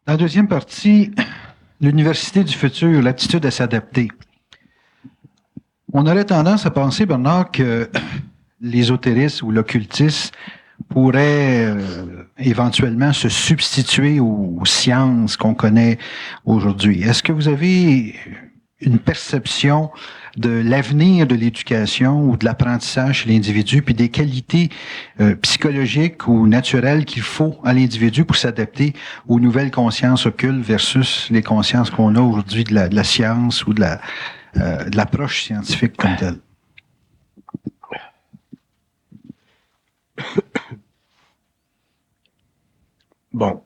Dans la deuxième partie, l'université du futur, l'aptitude à s'adapter. On aurait tendance à penser, Bernard, que l'ésotérisme ou l'occultisme pourrait éventuellement se substituer aux sciences qu'on connaît aujourd'hui. Est-ce que vous avez une perception de l'avenir de l'éducation ou de l'apprentissage chez l'individu, puis des qualités psychologiques ou naturelles qu'il faut à l'individu pour s'adapter aux nouvelles consciences occultes versus les consciences qu'on a aujourd'hui de la science ou de l'approche scientifique comme telle? Bon.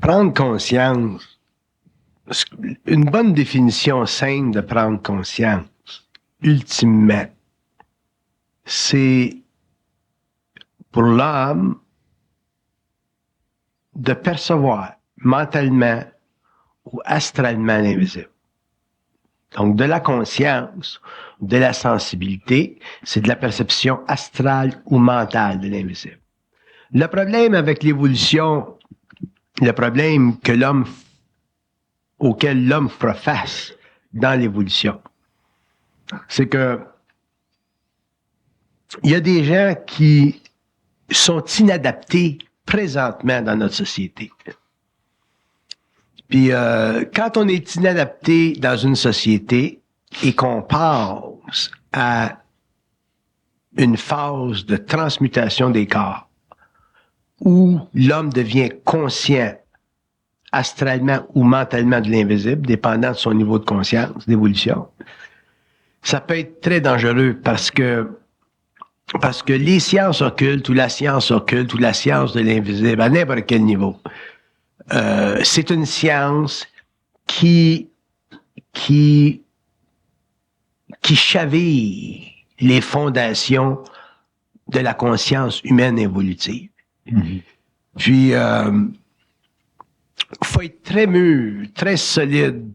Prendre conscience, une bonne définition simple de prendre conscience, ultimement, c'est pour l'homme de percevoir mentalement ou astralement l'invisible. Donc, de la conscience, de la sensibilité, c'est de la perception astrale ou mentale de l'invisible. Le problème avec l'évolution, le problème auquel l'homme fera face dans l'évolution, c'est que il y a des gens qui sont inadaptés présentement dans notre société. Puis quand on est inadapté dans une société et qu'on passe à une phase de transmutation des corps, où l'homme devient conscient astralement ou mentalement de l'invisible, dépendant de son niveau de conscience, d'évolution, ça peut être très dangereux parce que les sciences occultes ou la science occulte ou la science de l'invisible, à n'importe quel niveau, c'est une science qui chavire les fondations de la conscience humaine évolutive. Mm-hmm. Puis, faut être très mûr, très solide,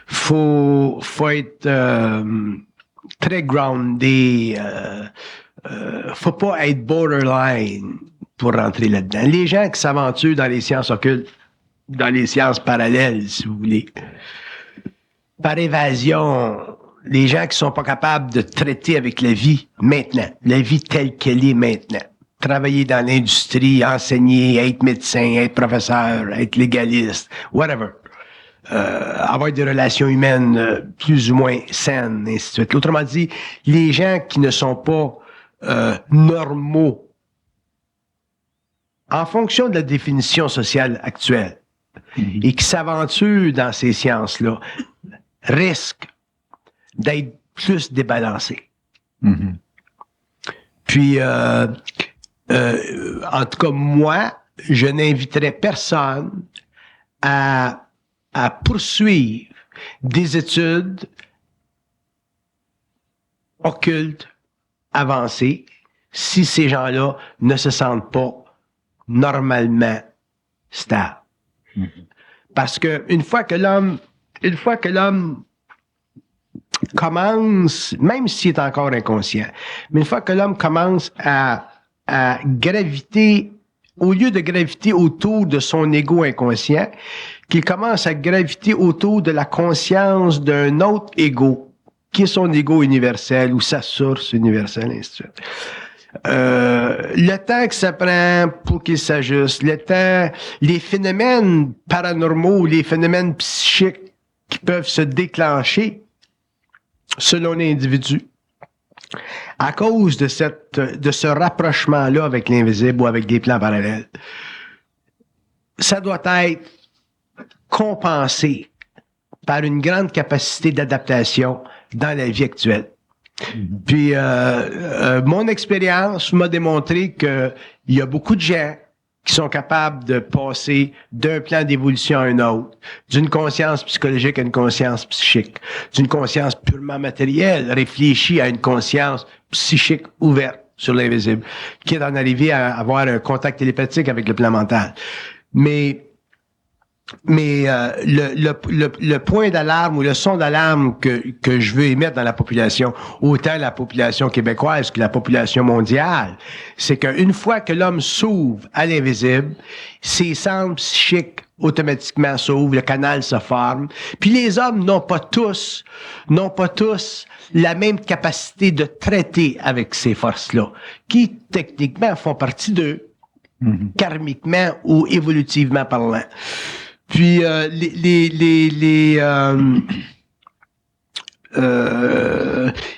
faut être très groundé, faut pas être borderline pour rentrer là-dedans. Les gens qui s'aventurent dans les sciences occultes, dans les sciences parallèles, si vous voulez, par évasion, les gens qui sont pas capables de traiter avec la vie maintenant, la vie telle qu'elle est maintenant. Travailler dans l'industrie, enseigner, être médecin, être professeur, être légaliste, whatever. Avoir des relations humaines plus ou moins saines, et ainsi de suite. Autrement dit, les gens qui ne sont pas normaux en fonction de la définition sociale actuelle et qui s'aventurent dans ces sciences-là risquent d'être plus débalancés. Mm-hmm. Puis, en tout cas, moi, je n'inviterais personne à poursuivre des études occultes avancées si ces gens-là ne se sentent pas normalement stable. Mm-hmm. Parce que une fois que l'homme commence, même s'il est encore inconscient, mais une fois que l'homme commence à graviter, au lieu de graviter autour de son ego inconscient, qu'il commence à graviter autour de la conscience d'un autre ego, qui est son ego universel ou sa source universelle, ainsi de suite. Le temps que ça prend pour qu'il s'ajuste, les phénomènes paranormaux, les phénomènes psychiques qui peuvent se déclencher selon l'individu à cause de ce rapprochement-là avec l'invisible ou avec des plans parallèles, ça doit être compensé par une grande capacité d'adaptation dans la vie actuelle. Puis, mon expérience m'a démontré qu'il y a beaucoup de gens qui sont capables de passer d'un plan d'évolution à un autre, d'une conscience psychologique à une conscience psychique, d'une conscience purement matérielle, réfléchie à une conscience psychique ouverte sur l'invisible, qui est d'en arriver à avoir un contact télépathique avec le plan mental. Mais Mais le point d'alarme ou le son d'alarme que je veux émettre dans la population, autant la population québécoise que la population mondiale, c'est qu'une fois que l'homme s'ouvre à l'invisible, ses centres psychiques automatiquement s'ouvrent, le canal se forme. Puis les hommes n'ont pas tous la même capacité de traiter avec ces forces-là, qui techniquement font partie d'eux, karmiquement ou évolutivement parlant. Puis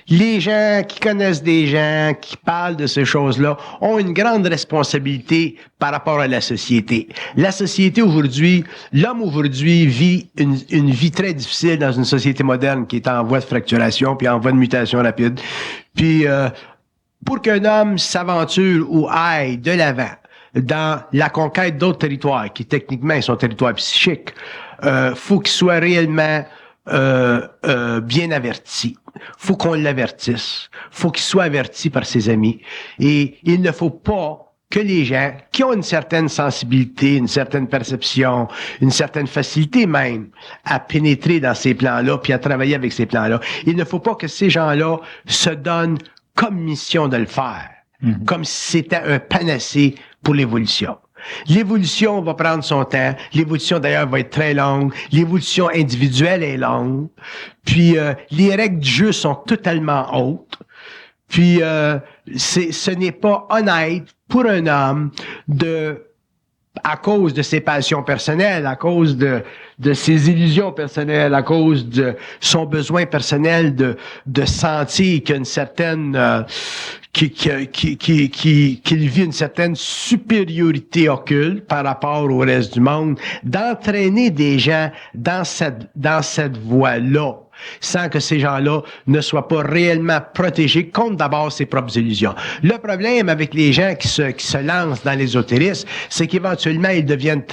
les gens qui connaissent des gens, qui parlent de ces choses-là, ont une grande responsabilité par rapport à la société. La société aujourd'hui, l'homme aujourd'hui vit une vie très difficile dans une société moderne qui est en voie de fracturation puis en voie de mutation rapide. Puis pour qu'un homme s'aventure ou aille de l'avant dans la conquête d'autres territoires, qui techniquement sont territoires psychiques, faut qu'il soit réellement bien averti. Faut qu'on l'avertisse. Faut qu'il soit averti par ses amis. Et il ne faut pas que les gens qui ont une certaine sensibilité, une certaine perception, une certaine facilité même à pénétrer dans ces plans-là, puis à travailler avec ces plans-là, il ne faut pas que ces gens-là se donnent comme mission de le faire, comme si c'était un panacée pour l'évolution. L'évolution va prendre son temps. L'évolution, d'ailleurs, va être très longue. L'évolution individuelle est longue. Puis, les règles du jeu sont totalement autres. Puis, ce n'est pas honnête pour un homme à cause de ses passions personnelles, à cause de ses illusions personnelles, à cause de son besoin personnel de sentir qu'il y a une certaine qu'il vit une certaine supériorité occulte par rapport au reste du monde, d'entraîner des gens dans cette voie-là, sans que ces gens-là ne soient pas réellement protégés contre d'abord ses propres illusions. Le problème avec les gens qui se lancent dans l'ésotérisme, c'est qu'éventuellement, ils deviennent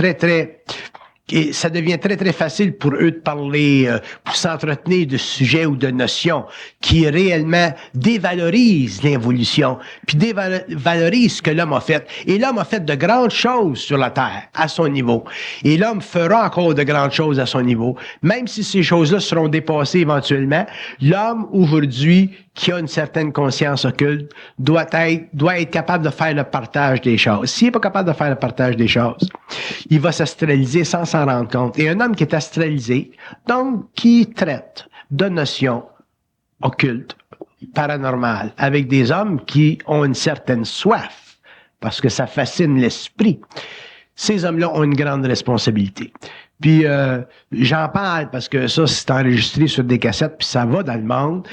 et ça devient très, très facile pour eux de parler, pour s'entretenir de sujets ou de notions qui réellement dévalorisent l'évolution, puis dévalorisent ce que l'homme a fait. Et l'homme a fait de grandes choses sur la Terre, à son niveau. Et l'homme fera encore de grandes choses à son niveau. Même si ces choses-là seront dépassées éventuellement, l'homme, aujourd'hui, qui a une certaine conscience occulte, doit être capable de faire le partage des choses. S'il n'est pas capable de faire le partage des choses, il va s'astraliser sans s'en rendre compte. Et un homme qui est astralisé, donc qui traite de notions occultes, paranormales, avec des hommes qui ont une certaine soif, parce que ça fascine l'esprit, ces hommes-là ont une grande responsabilité. Puis j'en parle parce que ça, c'est enregistré sur des cassettes, puis ça va dans le monde.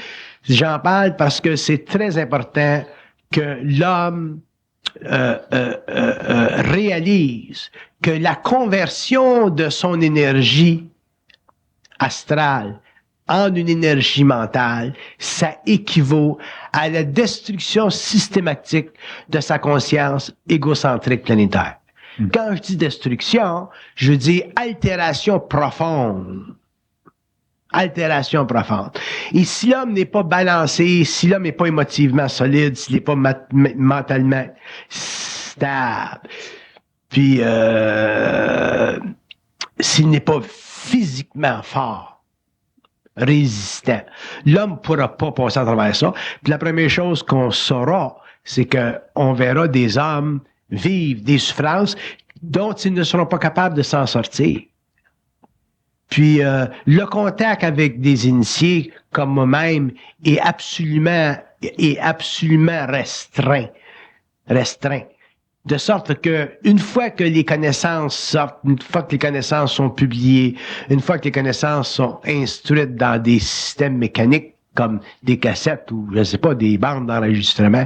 J'en parle parce que c'est très important que l'homme réalise que la conversion de son énergie astrale en une énergie mentale, ça équivaut à la destruction systématique de sa conscience égocentrique planétaire. Quand je dis destruction, je dis altération profonde. Altération profonde. Et si l'homme n'est pas balancé, si l'homme n'est pas émotivement solide, s'il n'est pas mentalement stable, puis s'il n'est pas physiquement fort, résistant, l'homme ne pourra pas passer à travers ça. Puis la première chose qu'on saura, c'est qu'on verra des hommes vivre des souffrances dont ils ne seront pas capables de s'en sortir. Puis le contact avec des initiés comme moi-même est absolument restreint. De sorte que une fois que les connaissances sortent, une fois que les connaissances sont publiées, une fois que les connaissances sont instruites dans des systèmes mécaniques comme des cassettes ou, je sais pas, des bandes d'enregistrement,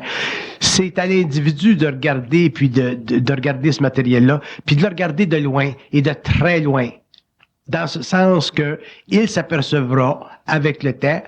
c'est à l'individu de regarder, puis de regarder ce matériel-là, puis de le regarder de loin et de très loin. Dans ce sens que il s'apercevra avec le temps,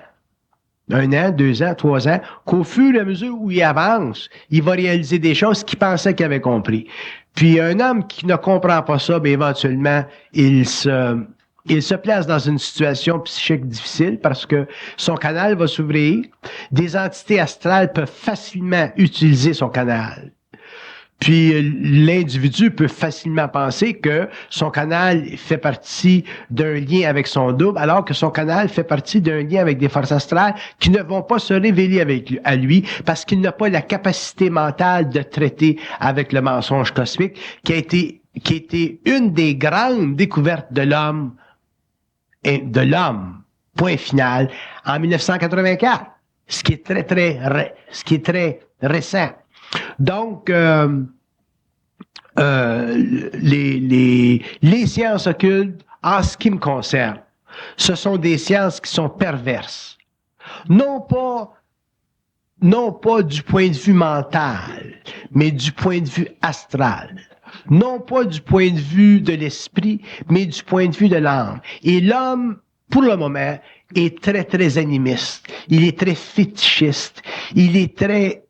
1 an, 2 ans, 3 ans, qu'au fur et à mesure où il avance, il va réaliser des choses qu'il pensait qu'il avait compris. Puis un homme qui ne comprend pas ça, bien éventuellement, il se place dans une situation psychique difficile parce que son canal va s'ouvrir. Des entités astrales peuvent facilement utiliser son canal. Puis l'individu peut facilement penser que son canal fait partie d'un lien avec son double, alors que son canal fait partie d'un lien avec des forces astrales qui ne vont pas se révéler à lui parce qu'il n'a pas la capacité mentale de traiter avec le mensonge cosmique qui a été une des grandes découvertes de l'homme, point final, en 1984, ce qui est très récent. Donc, les sciences occultes, en ce qui me concerne, ce sont des sciences qui sont perverses. Non pas du point de vue mental, mais du point de vue astral. Non pas du point de vue de l'esprit, mais du point de vue de l'âme. Et l'homme, pour le moment, est très, très animiste. Il est très fétichiste. Il est très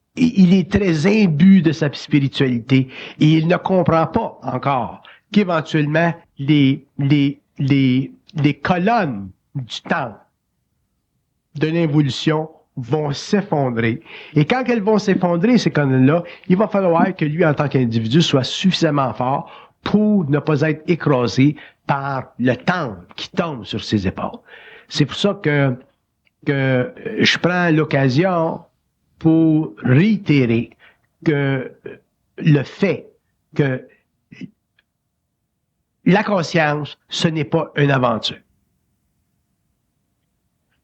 imbu de sa spiritualité. Et il ne comprend pas encore qu'éventuellement, les colonnes du temps de l'involution vont s'effondrer. Et quand elles vont s'effondrer, ces colonnes-là, il va falloir que lui, en tant qu'individu, soit suffisamment fort pour ne pas être écrasé par le temps qui tombe sur ses épaules. C'est pour ça que je prends l'occasion pour réitérer que le fait que la conscience, ce n'est pas une aventure.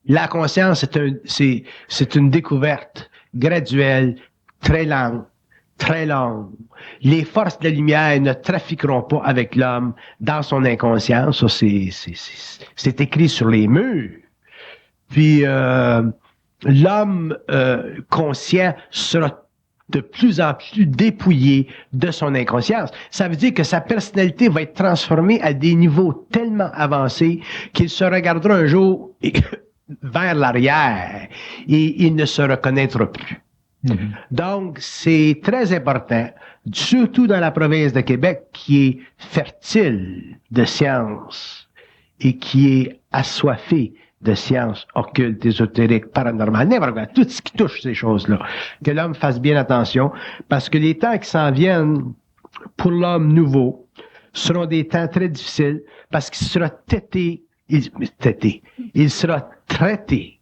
La conscience, c'est une découverte graduelle, très lente, très longue. Les forces de la lumière ne trafiqueront pas avec l'homme dans son inconscience. Ça, c'est écrit sur les murs. Puis, l'homme conscient sera de plus en plus dépouillé de son inconscience. Ça veut dire que sa personnalité va être transformée à des niveaux tellement avancés qu'il se regardera un jour vers l'arrière et il ne se reconnaîtra plus. Mm-hmm. Donc, c'est très important, surtout dans la province de Québec, qui est fertile de sciences et qui est assoiffée de sciences occultes, ésotériques, paranormales, n'importe quoi, tout ce qui touche ces choses-là. Que l'homme fasse bien attention, parce que les temps qui s'en viennent pour l'homme nouveau seront des temps très difficiles, parce qu'il sera il sera traité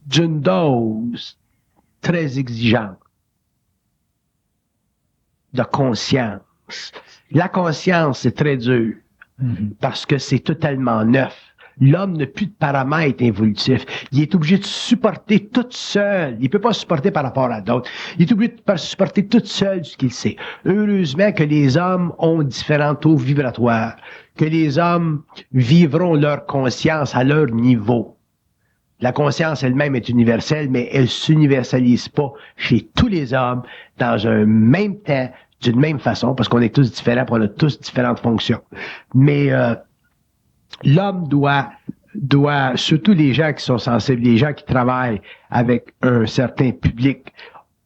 d'une dose très exigeante de conscience. La conscience, c'est très dur, parce que c'est totalement neuf. L'homme n'a plus de paramètres évolutifs. Il est obligé de supporter tout seul. Il peut pas supporter par rapport à d'autres. Il est obligé de supporter tout seul ce qu'il sait. Heureusement que les hommes ont différents taux vibratoires, que les hommes vivront leur conscience à leur niveau. La conscience elle-même est universelle, mais elle s'universalise pas chez tous les hommes dans un même temps, d'une même façon, parce qu'on est tous différents, on a tous différentes fonctions. Mais l'homme doit, surtout les gens qui sont sensibles, les gens qui travaillent avec un certain public,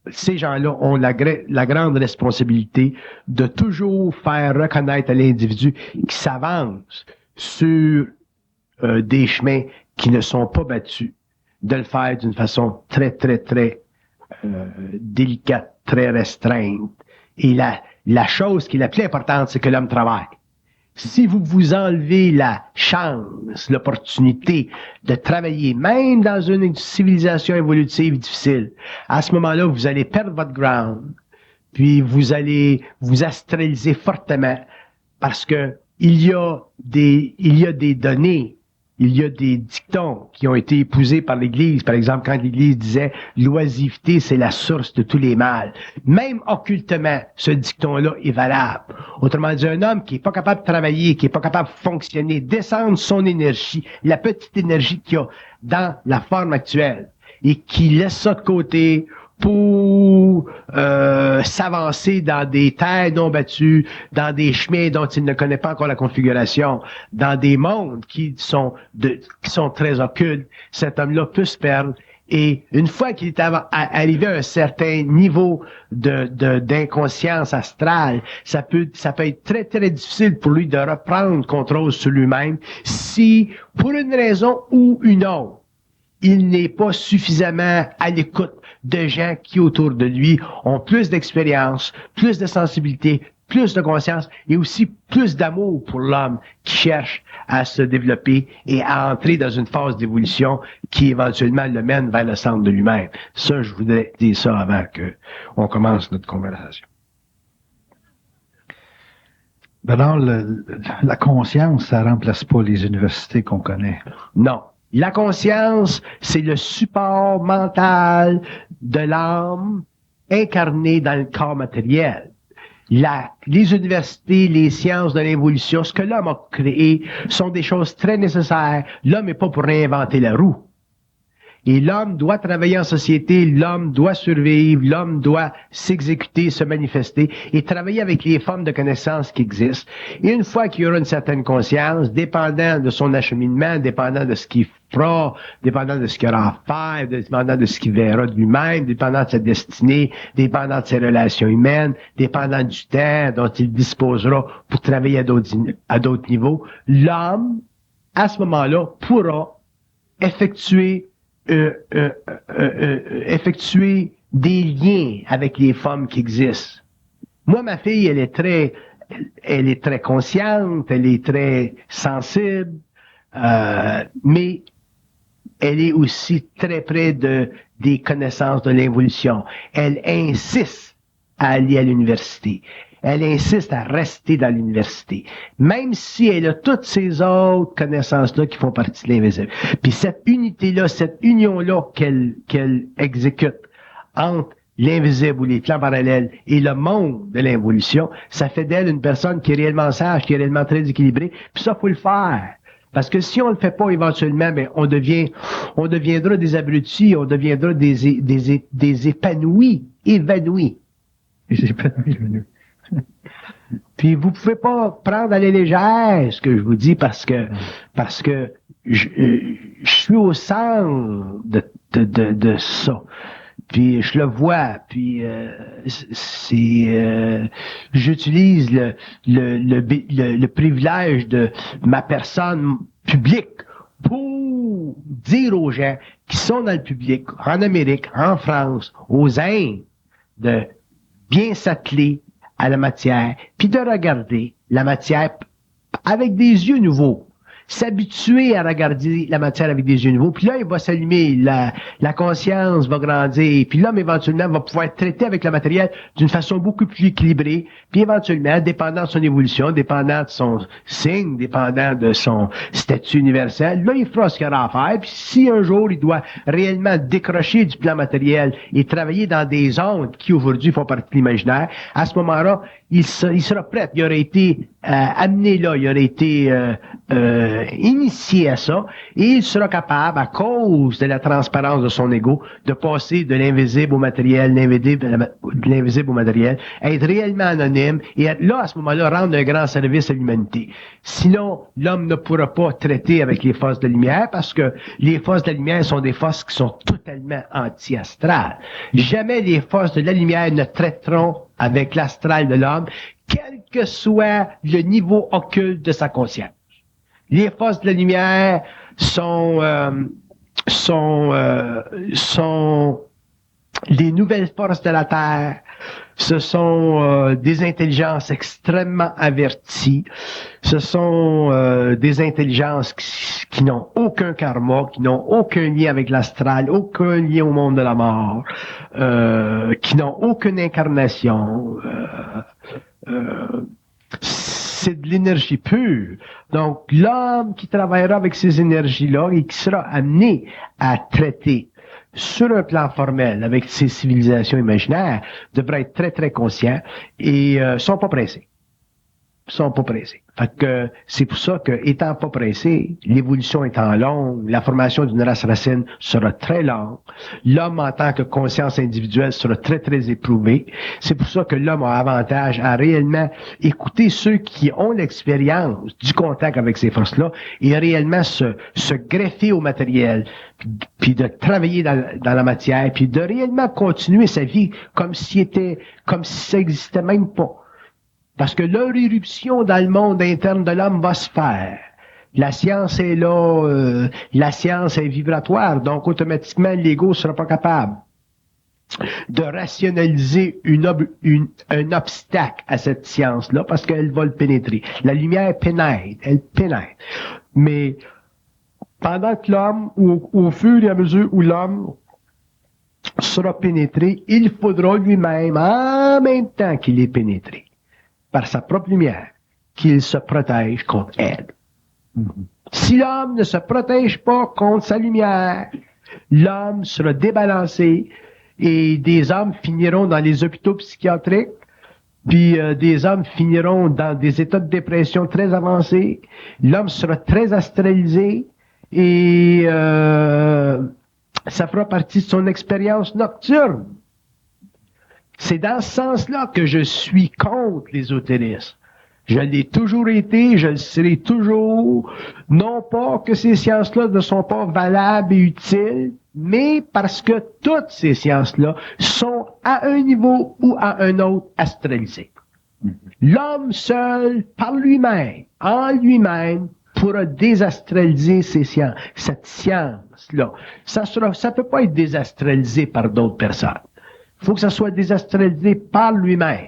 ces gens-là ont la grande responsabilité de toujours faire reconnaître à l'individu qui s'avance sur des chemins qui ne sont pas battus, de le faire d'une façon très, très, très délicate, très restreinte. Et la chose qui est la plus importante, c'est que l'homme travaille. Si vous enlevez la chance, l'opportunité de travailler, même dans une civilisation évolutive difficile, à ce moment-là, vous allez perdre votre ground, puis vous allez vous astraliser fortement, parce que il y a des données, il y a des dictons qui ont été épousés par l'Église. Par exemple, quand l'Église disait « l'oisiveté, c'est la source de tous les mâles ». Même occultement, ce dicton-là est valable. Autrement dit, un homme qui est pas capable de travailler, qui est pas capable de fonctionner, descendre son énergie, la petite énergie qu'il a dans la forme actuelle, et qui laisse ça de côté pour s'avancer dans des terres non battues, dans des chemins dont il ne connaît pas encore la configuration, dans des mondes qui sont très occultes, cet homme-là peut se perdre. Et une fois qu'il est arrivé à un certain niveau d'inconscience astrale, ça peut être très, très difficile pour lui de reprendre contrôle sur lui-même si, pour une raison ou une autre, il n'est pas suffisamment à l'écoute de gens qui, autour de lui, ont plus d'expérience, plus de sensibilité, plus de conscience et aussi plus d'amour pour l'homme qui cherche à se développer et à entrer dans une phase d'évolution qui éventuellement le mène vers le centre de lui-même. Ça, je voudrais dire ça avant qu'on commence notre conversation. Bernard, la conscience, ça remplace pas les universités qu'on connaît. Non. La conscience, c'est le support mental de l'âme incarné dans le corps matériel. Les universités, les sciences de l'évolution, ce que l'homme a créé, sont des choses très nécessaires. L'homme n'est pas pour réinventer la roue. Et l'homme doit travailler en société, l'homme doit survivre, l'homme doit s'exécuter, se manifester et travailler avec les formes de connaissances qui existent. Et une fois qu'il y aura une certaine conscience, dépendant de son acheminement, dépendant de ce qu'il fera, dépendant de ce qu'il aura à faire, dépendant de ce qu'il verra de lui-même, dépendant de sa destinée, dépendant de ses relations humaines, dépendant du temps dont il disposera pour travailler à d'autres niveaux, l'homme, à ce moment-là, pourra effectuer des liens avec les femmes qui existent. Moi, ma fille, elle est très consciente, elle est très sensible, mais elle est aussi très près des connaissances de l'évolution. Elle insiste à aller à l'université. Elle insiste à rester dans l'université, même si elle a toutes ces autres connaissances-là qui font partie de l'invisible. Puis cette unité-là, cette union-là qu'elle exécute entre l'invisible ou les plans parallèles et le monde de l'évolution, ça fait d'elle une personne qui est réellement sage, qui est réellement très équilibrée. Puis ça, faut le faire. Parce que si on le fait pas éventuellement, ben on deviendra des abrutis, on deviendra des épanouis. Des épanouis. Puis vous pouvez pas prendre à la légère ce que je vous dis parce que je suis au centre de ça. Puis je le vois, puis j'utilise le privilège de ma personne publique pour dire aux gens qui sont dans le public, en Amérique, en France, aux Indes, de bien s'atteler à la matière, puis de regarder la matière avec des yeux nouveaux. S'habituer à regarder la matière avec des yeux nouveaux, puis là, il va s'allumer, la conscience va grandir, puis l'homme, éventuellement, va pouvoir traiter avec le matériel d'une façon beaucoup plus équilibrée, puis éventuellement, dépendant de son évolution, dépendant de son signe, dépendant de son statut universel, là, il fera ce qu'il aura à faire, puis si un jour, il doit réellement décrocher du plan matériel et travailler dans des ondes qui, aujourd'hui, font partie de l'imaginaire, à ce moment-là, il sera prêt, il aurait été amené là, il aurait été initié à ça, et il sera capable, à cause de la transparence de son ego, de passer de l'invisible au matériel, de l'invisible au matériel, être réellement anonyme, et être là, à ce moment-là, rendre un grand service à l'humanité. Sinon, l'homme ne pourra pas traiter avec les forces de lumière, parce que les forces de la lumière sont des forces qui sont totalement anti-astrales. Jamais les forces de la lumière ne traiteront avec l'astral de l'homme, quel que soit le niveau occulte de sa conscience. Les forces de la lumière sont les nouvelles forces de la Terre. Ce sont des intelligences extrêmement averties. Ce sont des intelligences qui n'ont aucun karma, qui n'ont aucun lien avec l'astral, aucun lien au monde de la mort, qui n'ont aucune incarnation. C'est de l'énergie pure. Donc, l'homme qui travaillera avec ces énergies-là et qui sera amené à traiter sur un plan formel avec ces civilisations imaginaires devrait être très, très conscient et sont pas pressés. Fait que c'est pour ça que, étant pas pressé, l'évolution étant longue, la formation d'une race racine sera très longue. L'homme, en tant que conscience individuelle, sera très, très éprouvé. C'est pour ça que l'homme a avantage à réellement écouter ceux qui ont l'expérience du contact avec ces forces-là et réellement se greffer au matériel, puis de travailler dans la matière, puis de réellement continuer sa vie comme si ça existait même pas. Parce que leur éruption dans le monde interne de l'homme va se faire. La science est là, la science est vibratoire, donc automatiquement l'ego ne sera pas capable de rationaliser un obstacle à cette science-là parce qu'elle va le pénétrer. La lumière pénètre, elle pénètre. Mais pendant que l'homme, au fur et à mesure où l'homme sera pénétré, il faudra lui-même, en même temps qu'il est pénétré par sa propre lumière, qu'il se protège contre elle. Si l'homme ne se protège pas contre sa lumière, l'homme sera débalancé et des hommes finiront dans les hôpitaux psychiatriques, puis des hommes finiront dans des états de dépression très avancés. L'homme sera très astralisé et ça fera partie de son expérience nocturne. C'est dans ce sens-là que je suis contre l'ésotérisme. Je l'ai toujours été, je le serai toujours. Non pas que ces sciences-là ne sont pas valables et utiles, mais parce que toutes ces sciences-là sont à un niveau ou à un autre astralisées. L'homme seul, par lui-même, en lui-même, pourra désastraliser cette science-là. Ça peut pas être désastralisé par d'autres personnes. Il faut que ça soit désastralisé par lui-même.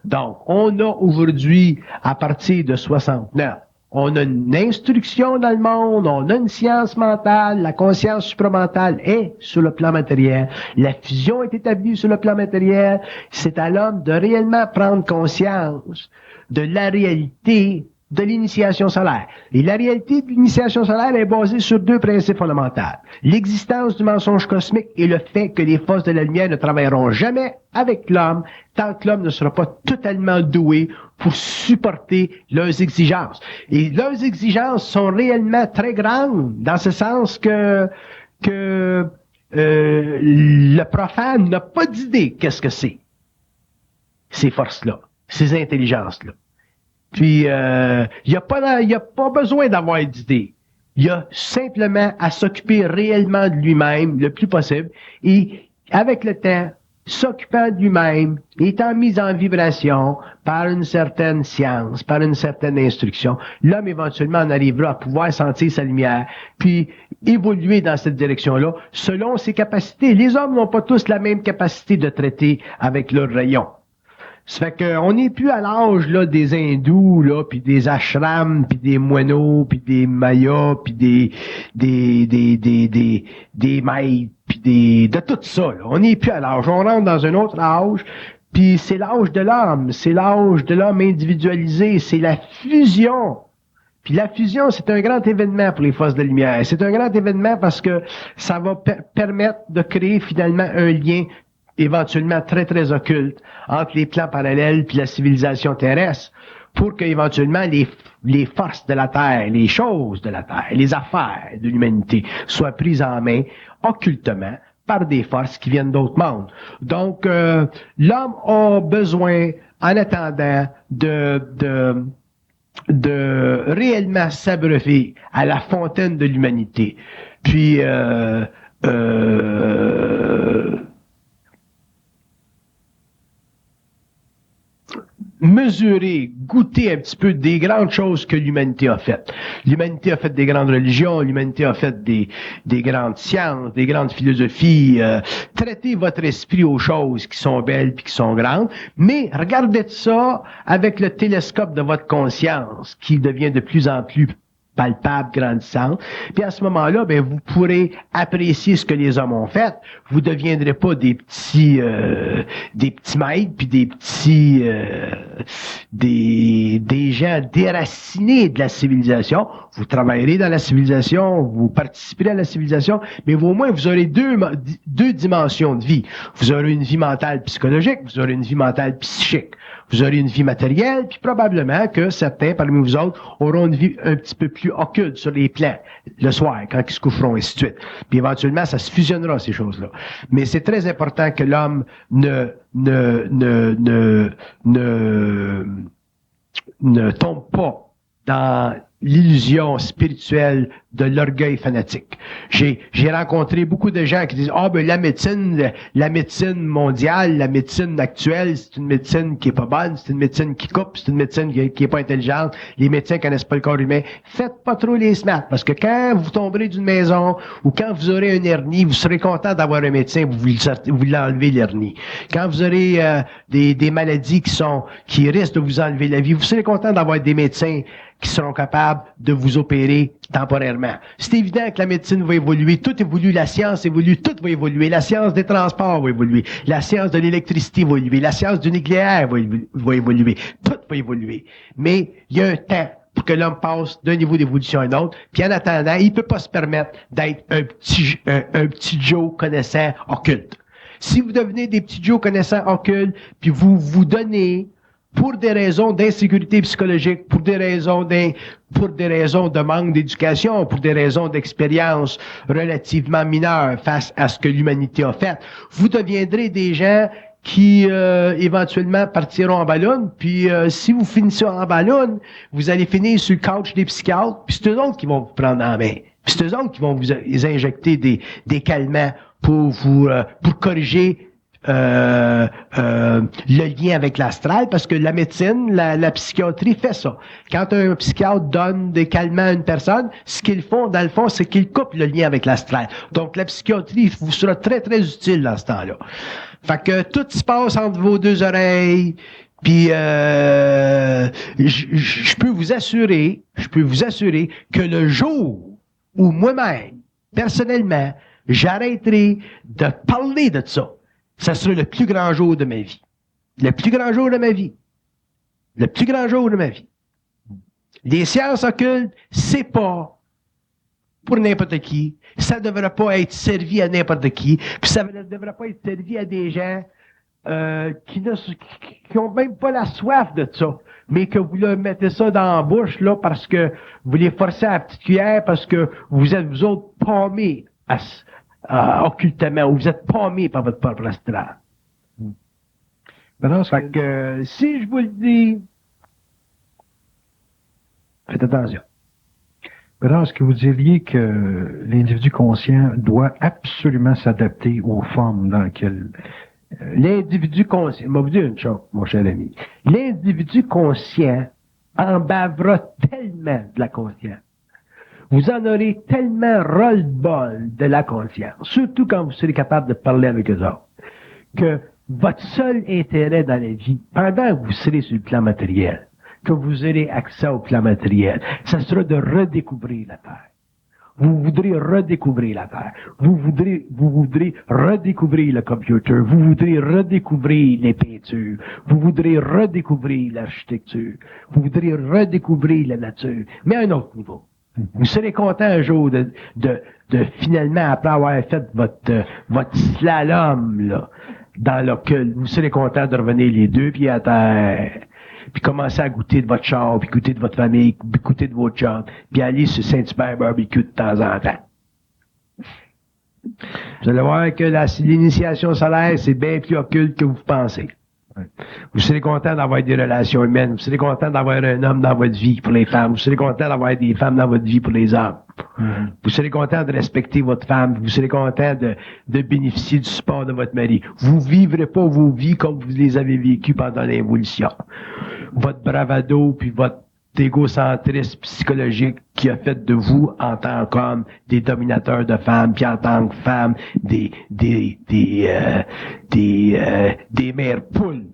Donc, on a aujourd'hui, à partir de 69, on a une instruction dans le monde, on a une science mentale, la conscience supramentale est sur le plan matériel, la fusion est établie sur le plan matériel, c'est à l'homme de réellement prendre conscience de la réalité de l'initiation solaire. Et la réalité de l'initiation solaire est basée sur deux principes fondamentaux. L'existence du mensonge cosmique et le fait que les forces de la lumière ne travailleront jamais avec l'homme tant que l'homme ne sera pas totalement doué pour supporter leurs exigences. Et leurs exigences sont réellement très grandes, dans ce sens que le profane n'a pas d'idée qu'est-ce que c'est, ces forces-là, ces intelligences-là. Puis, il y a pas besoin d'avoir d'idées. Il y a simplement à s'occuper réellement de lui-même le plus possible et, avec le temps, s'occupant de lui-même, étant mis en vibration par une certaine science, par une certaine instruction, l'homme éventuellement en arrivera à pouvoir sentir sa lumière, puis évoluer dans cette direction-là selon ses capacités. Les hommes n'ont pas tous la même capacité de traiter avec leurs rayons. Ça fait qu'on n'est plus à l'âge là des hindous là, puis des ashrams, puis des moineaux, puis des mayas, puis des maîtres, puis de tout ça. Là. On n'est plus à l'âge. On rentre dans un autre âge. Puis c'est l'âge de l'homme. C'est l'âge de l'homme individualisé. C'est la fusion. Puis la fusion, c'est un grand événement pour les forces de lumière. C'est un grand événement parce que ça va permettre de créer finalement un lien éventuellement très, très occulte entre les plans parallèles puis la civilisation terrestre pour que éventuellement les forces de la Terre, les choses de la Terre, les affaires de l'humanité soient prises en main occultement par des forces qui viennent d'autres mondes. Donc, l'homme a besoin, en attendant, de réellement s'abreuver à la fontaine de l'humanité. Puis, mesurer, goûter un petit peu des grandes choses que l'humanité a faites. L'humanité a fait des grandes religions, l'humanité a fait des grandes sciences, des grandes philosophies. Traitez votre esprit aux choses qui sont belles puis qui sont grandes, mais regardez ça avec le télescope de votre conscience qui devient de plus en plus palpable, grandissante. Puis à ce moment-là, ben vous pourrez apprécier ce que les hommes ont fait. Vous deviendrez pas des petits maîtres puis des gens déracinés de la civilisation. Vous travaillerez dans la civilisation, vous participerez à la civilisation, mais au moins vous aurez deux dimensions de vie. Vous aurez une vie mentale psychologique, vous aurez une vie mentale psychique. Vous aurez une vie matérielle, puis probablement que certains parmi vous autres auront une vie un petit peu plus occulte sur les plans, le soir, quand ils se coucheront, et ainsi de suite. Puis éventuellement, ça se fusionnera, ces choses-là. Mais c'est très important que l'homme ne tombe pas dans l'illusion spirituelle de l'orgueil fanatique. J'ai rencontré beaucoup de gens qui disent ben la médecine mondiale, la médecine actuelle, c'est une médecine qui est pas bonne, c'est une médecine qui coupe, c'est une médecine qui est pas intelligente. Les médecins connaissent pas le corps humain. Faites pas trop les smart, parce que quand vous tomberez d'une maison ou quand vous aurez une hernie, vous serez content d'avoir un médecin, vous l'enlevez l'hernie. Quand vous aurez des maladies qui risquent de vous enlever la vie, vous serez content d'avoir des médecins qui seront capables de vous opérer temporairement. C'est évident que la médecine va évoluer, tout évolue, la science évolue, tout va évoluer, la science des transports va évoluer, la science de l'électricité va évoluer, la science du nucléaire va évoluer, tout va évoluer. Mais il y a un temps pour que l'homme passe d'un niveau d'évolution à un autre, puis en attendant, il peut pas se permettre d'être un petit Joe connaissant occulte. Si vous devenez des petits Joe connaissants occultes, puis vous vous donnez pour des raisons d'insécurité psychologique, pour des raisons de manque d'éducation, pour des raisons d'expérience relativement mineures face à ce que l'humanité a fait, vous deviendrez des gens qui éventuellement partiront en ballon, puis si vous finissez en ballon, vous allez finir sur le couch des psychiatres, puis c'est eux autres qui vont vous prendre en main. Puis c'est eux autres qui vont vous injecter des calmants pour corriger le lien avec l'astral, parce que la médecine, la psychiatrie fait ça. Quand un psychiatre donne des calmants à une personne, ce qu'ils font, dans le fond, c'est qu'ils coupent le lien avec l'astral. Donc, la psychiatrie vous sera très, très utile dans ce temps-là. Fait que tout se passe entre vos deux oreilles, puis je peux vous assurer que le jour où moi-même, personnellement, j'arrêterai de parler de ça, ça sera le plus grand jour de ma vie. Le plus grand jour de ma vie. Le plus grand jour de ma vie. Les sciences occultes, c'est pas pour n'importe qui. Ça ne devrait pas être servi à n'importe qui. Puis ça ne devrait pas être servi à des gens qui ont même pas la soif de ça. Mais que vous leur mettez ça dans la bouche, là, parce que vous les forcez à la petite cuillère, parce que vous êtes, vous autres, paumés occultement, ou vous êtes paumés par votre propre astral. Fait que, si je vous le dis, faites attention. Alors, est-ce que vous diriez que l'individu conscient doit absolument s'adapter aux formes dans lesquelles... L'individu conscient, je vais vous dire une chose, mon cher ami. L'individu conscient en bavera tellement de la conscience. Vous en aurez tellement ras-le-bol de la conscience, surtout quand vous serez capable de parler avec eux autres, que votre seul intérêt dans la vie, pendant que vous serez sur le plan matériel, que vous aurez accès au plan matériel, ça sera de redécouvrir la Terre. Vous voudrez redécouvrir la Terre. Vous voudrez redécouvrir le computer. Vous voudrez redécouvrir les peintures. Vous voudrez redécouvrir l'architecture. Vous voudrez redécouvrir la nature, mais à un autre niveau. Vous serez content un jour de finalement, après avoir fait votre slalom, là, dans l'occulte, vous serez content de revenir les deux pieds à terre, puis commencer à goûter de votre char, puis goûter de votre famille, puis goûter de votre job, puis aller sur Saint-Hubert barbecue de temps en temps. Vous allez voir que l'initiation solaire, c'est bien plus occulte que vous pensez. Vous serez content d'avoir des relations humaines. Vous serez content d'avoir un homme dans votre vie pour les femmes. Vous serez content d'avoir des femmes dans votre vie pour les hommes. Vous serez content de respecter votre femme. Vous serez content de bénéficier du support de votre mari. Vous vivrez pas vos vies comme vous les avez vécues pendant l'évolution. Votre bravado puis votre égocentrisme psychologique qui a fait de vous, en tant qu'homme, des dominateurs de femmes, puis en tant que femme, des mères poules,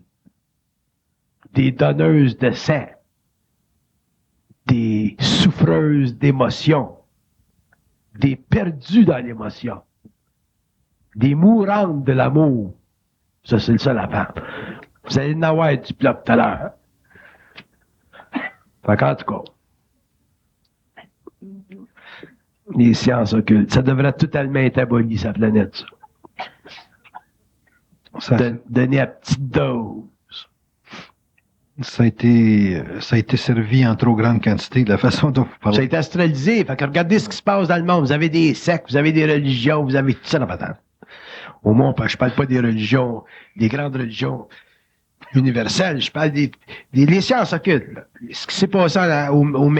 des donneuses de sang, des souffreuses d'émotions, des perdues dans l'émotion, des mourantes de l'amour. Ça, c'est le seul à faire. Vous allez en avoir du plat tout à l'heure. Fait qu'en tout cas, les sciences occultes, ça devrait totalement être aboli, sa planète, ça. Donner à petite dose. Ça a été servi en trop grande quantité, de la façon dont vous parlez. Ça a été astralisé. Fait que regardez ce qui se passe dans le monde. Vous avez des sectes, vous avez des religions, vous avez tout ça dans patente. Au moins, je parle pas des religions, des grandes religions universelles. Je parle des sciences occultes, là. Ce qui s'est passé aux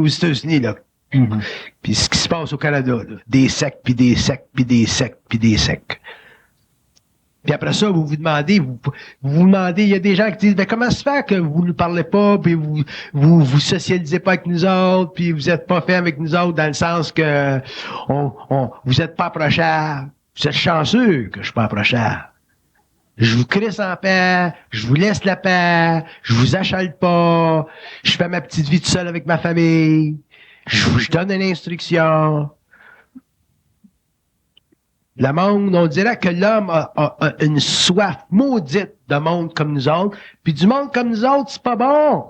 États-Unis, là. Puis ce qui se passe au Canada, là, des sectes, puis des sectes, puis des sectes, puis des sectes. Puis après ça, vous vous demandez, il y a des gens qui disent, ben comment se fait que vous ne parlez pas, puis vous socialisez pas avec nous autres, puis vous êtes pas fait avec nous autres dans le sens que vous êtes pas approchables. Vous êtes chanceux que je suis pas approchable. Je vous crisse en paix, je vous laisse la paix, je vous achale pas, je fais ma petite vie tout seul avec ma famille, je donne une instruction. Le monde, on dirait que l'homme a une soif maudite de monde comme nous autres, puis du monde comme nous autres, c'est pas bon.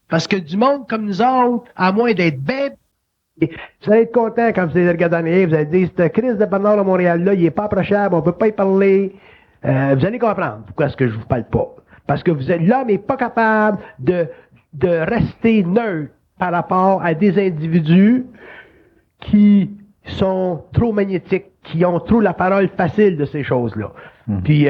Parce que du monde comme nous autres, à moins d'être bête, vous allez être content quand vous allez regarder, vous allez dire, cette crise de Bernard à Montréal-là, il est pas approchable, on peut pas y parler. Vous allez comprendre pourquoi est-ce que je vous parle pas. Parce que l'homme n'est pas capable de rester neutre par rapport à des individus qui sont trop magnétiques, qui ont trop la parole facile de ces choses-là. Puis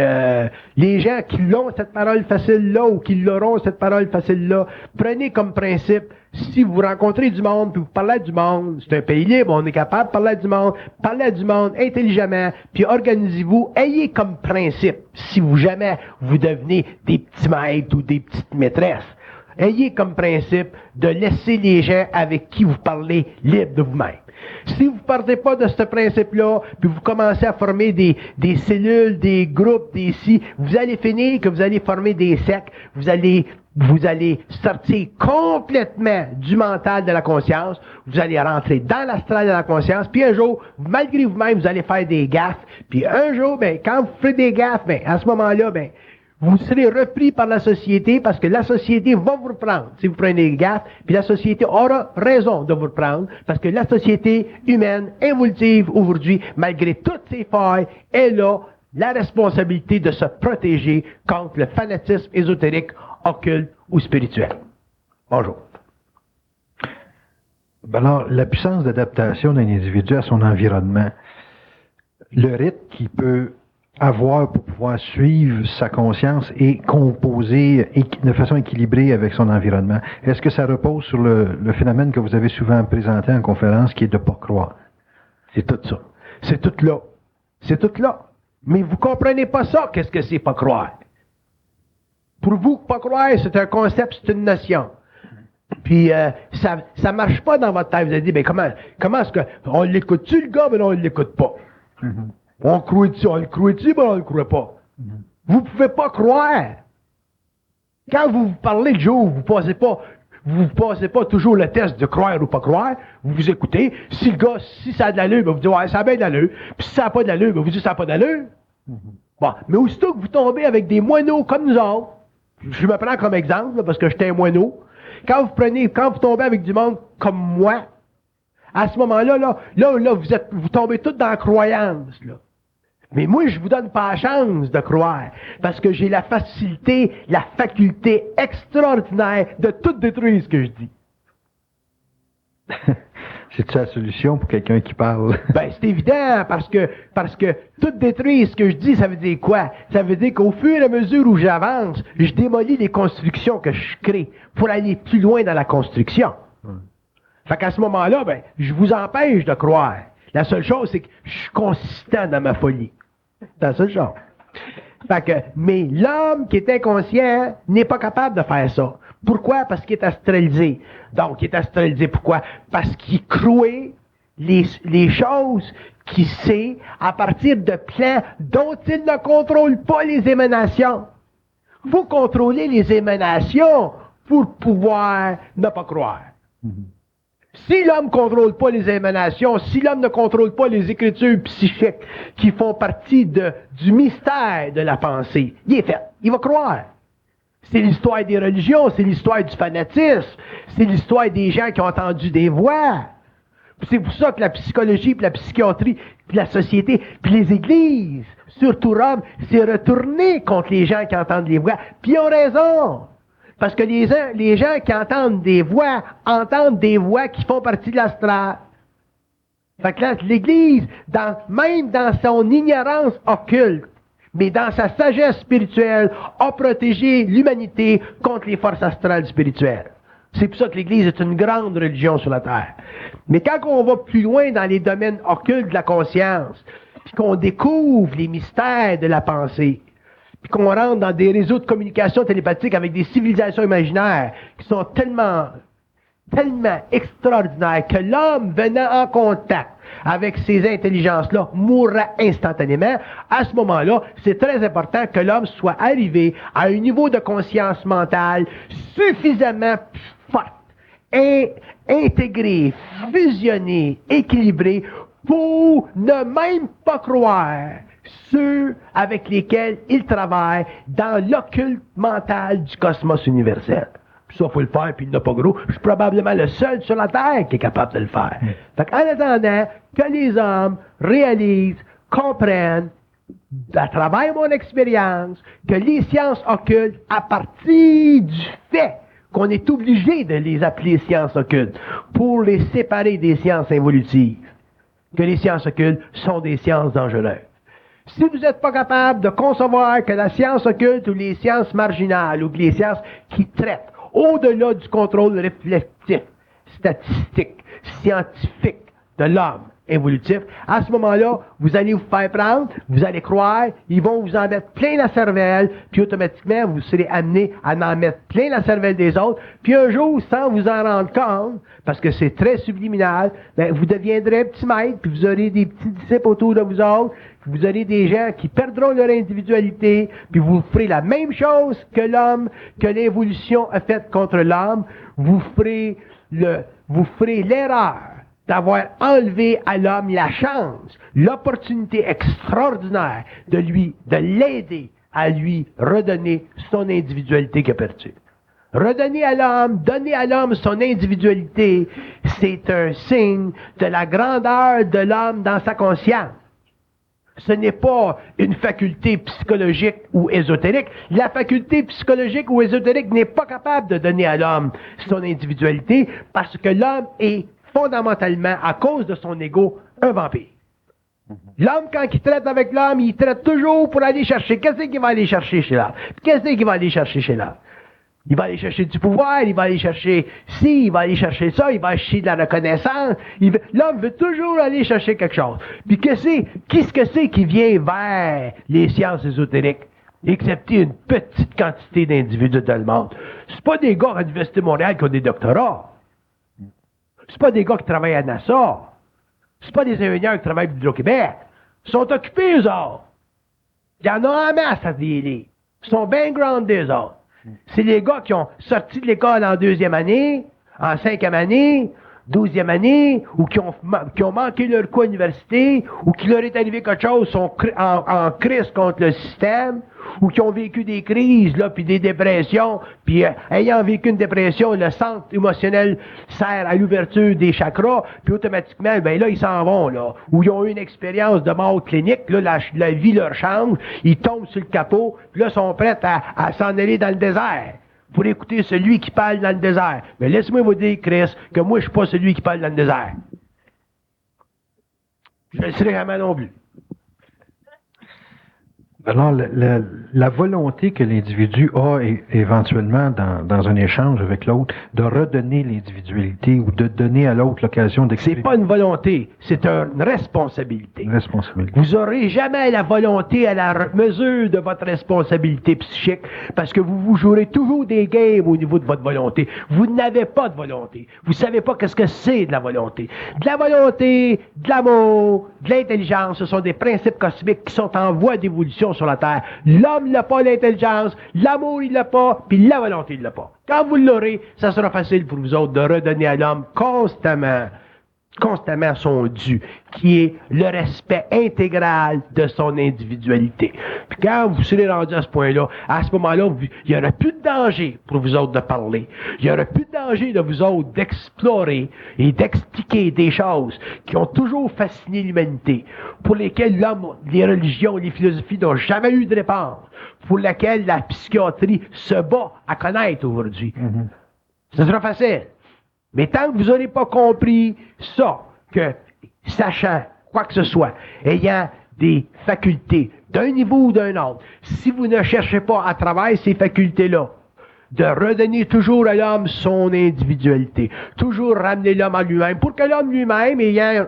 les gens qui l'ont cette parole facile-là ou qui l'auront cette parole facile-là, prenez comme principe, si vous rencontrez du monde, puis vous parlez à du monde, c'est un pays libre, on est capable de parler à du monde intelligemment, puis organisez-vous, ayez comme principe, si vous jamais vous devenez des petits maîtres ou des petites maîtresses, ayez comme principe de laisser les gens avec qui vous parlez libres de vous-même. Si vous ne partez pas de ce principe-là, puis vous commencez à former des cellules, des groupes, vous allez finir que vous allez former des sectes, vous allez sortir complètement du mental de la conscience, vous allez rentrer dans l'astral de la conscience, puis un jour, malgré vous-même, vous allez faire des gaffes, puis un jour, quand vous ferez des gaffes, à ce moment-là, vous serez repris par la société parce que la société va vous reprendre si vous prenez des gaffes, puis la société aura raison de vous reprendre parce que la société humaine évolutive aujourd'hui, malgré toutes ses failles, elle a la responsabilité de se protéger contre le fanatisme ésotérique, occulte ou spirituel. Bonjour. Alors, la puissance d'adaptation d'un individu à son environnement, le rythme qu'il peut avoir pour pouvoir suivre sa conscience et composer de façon équilibrée avec son environnement. Est-ce que ça repose sur le phénomène que vous avez souvent présenté en conférence, qui est de ne pas croire? C'est tout ça. C'est tout là. C'est tout là. Mais vous comprenez pas ça, qu'est-ce que c'est pas croire? Pour vous, pas croire, c'est un concept, c'est une notion. Puis ça marche pas dans votre tête. Vous avez dit, comment est-ce que on l'écoute-tu le gars, mais non, on l'écoute pas. On le croit-tu, mais on le croit pas. Vous pouvez pas croire. Quand vous parlez le jour, vous passez pas toujours le test de croire ou pas croire. Vous vous écoutez. Si le gars, si ça a de l'allure, vous dites, ouais, ça a bien de l'allure. Puis si ça n'a pas de l'allure, vous dites, ça n'a pas d'allure. Bon, mais aussitôt que vous tombez avec des moineaux comme nous autres, je me prends comme exemple, là, parce que j'étais un moineau. Quand vous tombez avec du monde comme moi, à ce moment-là, vous tombez tous dans la croyance, là. Mais moi, je vous donne pas la chance de croire, parce que j'ai la facilité, la faculté extraordinaire de tout détruire ce que je dis. C'est-tu la solution pour quelqu'un qui parle? C'est évident, parce que tout détruire ce que je dis, ça veut dire quoi? Ça veut dire qu'au fur et à mesure où j'avance, je démolis les constructions que je crée pour aller plus loin dans la construction. Fait qu'à ce moment-là, je vous empêche de croire. La seule chose, c'est que je suis consistant dans ma folie. C'est la seule chose. Mais l'homme qui est inconscient n'est pas capable de faire ça. Pourquoi? Parce qu'il est astralisé. Donc, il est astralisé. Pourquoi? Parce qu'il croit les choses qu'il sait à partir de plans dont il ne contrôle pas les émanations. Vous contrôlez les émanations pour pouvoir ne pas croire. Si l'homme ne contrôle pas les émanations, si l'homme ne contrôle pas les écritures psychiques qui font partie du mystère de la pensée, il est fait. Il va croire. C'est l'histoire des religions, c'est l'histoire du fanatisme, c'est l'histoire des gens qui ont entendu des voix. C'est pour ça que la psychologie, puis la psychiatrie, puis la société, puis les églises, surtout Rome, s'est retourné contre les gens qui entendent les voix. Puis ils ont raison. Parce que les gens qui entendent des voix qui font partie de l'astral. Fait que là, l'Église, même dans son ignorance occulte, mais dans sa sagesse spirituelle, a protégé l'humanité contre les forces astrales spirituelles. C'est pour ça que l'Église est une grande religion sur la terre. Mais quand on va plus loin dans les domaines occultes de la conscience, puis qu'on découvre les mystères de la pensée, puis qu'on rentre dans des réseaux de communication télépathique avec des civilisations imaginaires qui sont tellement extraordinaires que l'homme venant en contact avec ces intelligences-là mourra instantanément. À ce moment-là, c'est très important que l'homme soit arrivé à un niveau de conscience mentale suffisamment fort, intégré, fusionné, équilibré, pour ne même pas croire ceux avec lesquels il travaille dans l'occulte mental du cosmos universel. Puis ça, il faut le faire, puis il n'a pas gros. Je suis probablement le seul sur la Terre qui est capable de le faire. Fait qu'en attendant que les hommes réalisent, comprennent, à travers mon expérience, que les sciences occultes, à partir du fait qu'on est obligé de les appeler sciences occultes pour les séparer des sciences involutives, que les sciences occultes sont des sciences dangereuses. Si vous n'êtes pas capable de concevoir que la science occulte ou les sciences marginales ou les sciences qui traitent au-delà du contrôle réflexif, statistique, scientifique de l'homme évolutif, à ce moment-là, vous allez vous faire prendre, vous allez croire, ils vont vous en mettre plein la cervelle, puis automatiquement, vous serez amené à en mettre plein la cervelle des autres, puis un jour, sans vous en rendre compte, parce que c'est très subliminal, ben, vous deviendrez un petit maître, puis vous aurez des petits disciples autour de vous autres, puis vous aurez des gens qui perdront leur individualité, puis vous ferez la même chose que l'homme, que l'évolution a faite contre l'homme, vous ferez l'erreur d'avoir enlevé à l'homme la chance, l'opportunité extraordinaire de l'aider à lui redonner son individualité qu'il a perdue. Redonner à l'homme, donner à l'homme son individualité, c'est un signe de la grandeur de l'homme dans sa conscience. Ce n'est pas une faculté psychologique ou ésotérique. La faculté psychologique ou ésotérique n'est pas capable de donner à l'homme son individualité parce que l'homme est fondamentalement, à cause de son ego, un vampire. L'homme, quand il traite avec l'homme, il traite toujours pour aller chercher. Qu'est-ce qu'il va aller chercher chez l'homme? Qu'est-ce qu'il va aller chercher chez l'homme? Il va aller chercher du pouvoir, il va aller chercher ci, il va aller chercher ça, il va acheter de la reconnaissance. L'homme veut toujours aller chercher quelque chose. Puis qu'est-ce que c'est qui vient vers les sciences ésotériques? Excepté une petite quantité d'individus dans le monde. C'est pas des gars à l'Université de Montréal qui ont des doctorats. C'est pas des gars qui travaillent à NASA. C'est pas des ingénieurs qui travaillent pour Hydro-Québec. Ils sont occupés, eux autres. Il y en a en masse à dealer. Ils sont bien groundés, eux autres. C'est les gars qui ont sorti de l'école en 2e année, en 5e année, 12e année, ou qui ont manqué leur coup à l'université, ou qui leur est arrivé quelque chose, sont en crise contre le système, ou qui ont vécu des crises, là, puis des dépressions, puis ayant vécu une dépression, le centre émotionnel sert à l'ouverture des chakras, puis automatiquement, ben là, ils s'en vont, là, ou ils ont eu une expérience de mort clinique, là, la vie leur change, ils tombent sur le capot, puis là, sont prêts à s'en aller dans le désert pour écouter celui qui parle dans le désert. Mais laisse-moi vous dire, Chris, que moi, je suis pas celui qui parle dans le désert. Je ne le serai jamais non plus. Alors, la volonté que l'individu a éventuellement dans un échange avec l'autre, de redonner l'individualité ou de donner à l'autre l'occasion d'exprimer. C'est pas une volonté, c'est une responsabilité. Une responsabilité. Vous n'aurez jamais la volonté à la mesure de votre responsabilité psychique parce que vous jouerez toujours des games au niveau de votre volonté. Vous n'avez pas de volonté. Vous savez pas qu'est-ce que c'est de la volonté. De la volonté, de l'amour, de l'intelligence, ce sont des principes cosmiques qui sont en voie d'évolution sur la Terre. L'homme n'a pas l'intelligence, l'amour il l'a pas, puis la volonté il l'a pas. Quand vous l'aurez, ça sera facile pour vous autres de redonner à l'homme constamment son dû, qui est le respect intégral de son individualité. Puis quand vous serez rendu à ce point-là, à ce moment-là, il n'y aura plus de danger pour vous autres de parler. Il n'y aura plus de danger de vous autres d'explorer et d'expliquer des choses qui ont toujours fasciné l'humanité, pour lesquelles l'homme, les religions, les philosophies n'ont jamais eu de réponse, pour lesquelles la psychiatrie se bat à connaître aujourd'hui. Ce sera facile. Mais tant que vous n'aurez pas compris ça, que sachant quoi que ce soit, ayant des facultés d'un niveau ou d'un autre, si vous ne cherchez pas à travers ces facultés-là de redonner toujours à l'homme son individualité, toujours ramener l'homme à lui-même, pour que l'homme lui-même,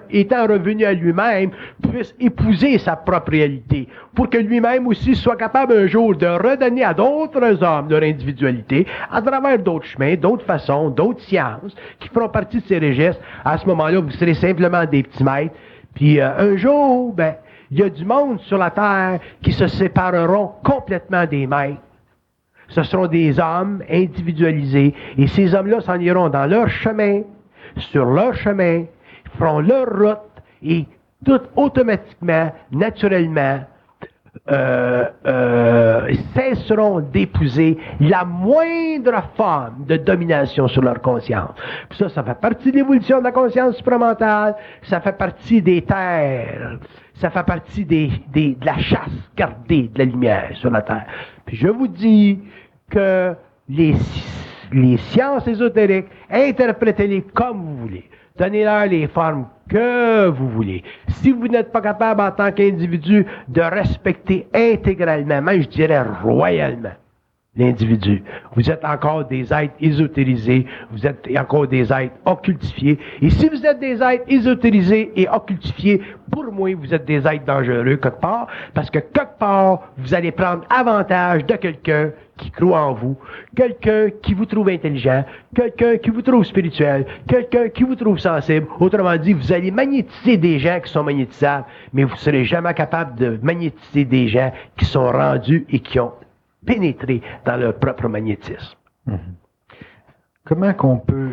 étant revenu à lui-même, puisse épouser sa propre réalité, pour que lui-même aussi soit capable un jour de redonner à d'autres hommes leur individualité, à travers d'autres chemins, d'autres façons, d'autres sciences, qui feront partie de ces registres. À ce moment-là, vous serez simplement des petits maîtres, puis un jour, ben, il y a du monde sur la terre qui se sépareront complètement des maîtres. Ce seront des hommes individualisés, et ces hommes-là s'en iront dans leur chemin, sur leur chemin, feront leur route, et tout automatiquement, naturellement, cesseront d'épouser la moindre forme de domination sur leur conscience. Puis ça fait partie de l'évolution de la conscience supramentale, ça fait partie des terres, ça fait partie de la chasse gardée de la lumière sur la terre. Puis je vous dis que les sciences ésotériques, interprétez-les comme vous voulez. Donnez-leur les formes que vous voulez. Si vous n'êtes pas capable en tant qu'individu de respecter intégralement, même je dirais royalement, l'individu, vous êtes encore des êtres ésotérisés, vous êtes encore des êtres occultifiés. Et si vous êtes des êtres ésotérisés et occultifiés, pour moi, vous êtes des êtres dangereux quelque part, parce que quelque part, vous allez prendre avantage de quelqu'un qui croit en vous, quelqu'un qui vous trouve intelligent, quelqu'un qui vous trouve spirituel, quelqu'un qui vous trouve sensible. Autrement dit, vous allez magnétiser des gens qui sont magnétisables, mais vous ne serez jamais capable de magnétiser des gens qui sont rendus et qui ont pénétré dans leur propre magnétisme. Comment qu'on peut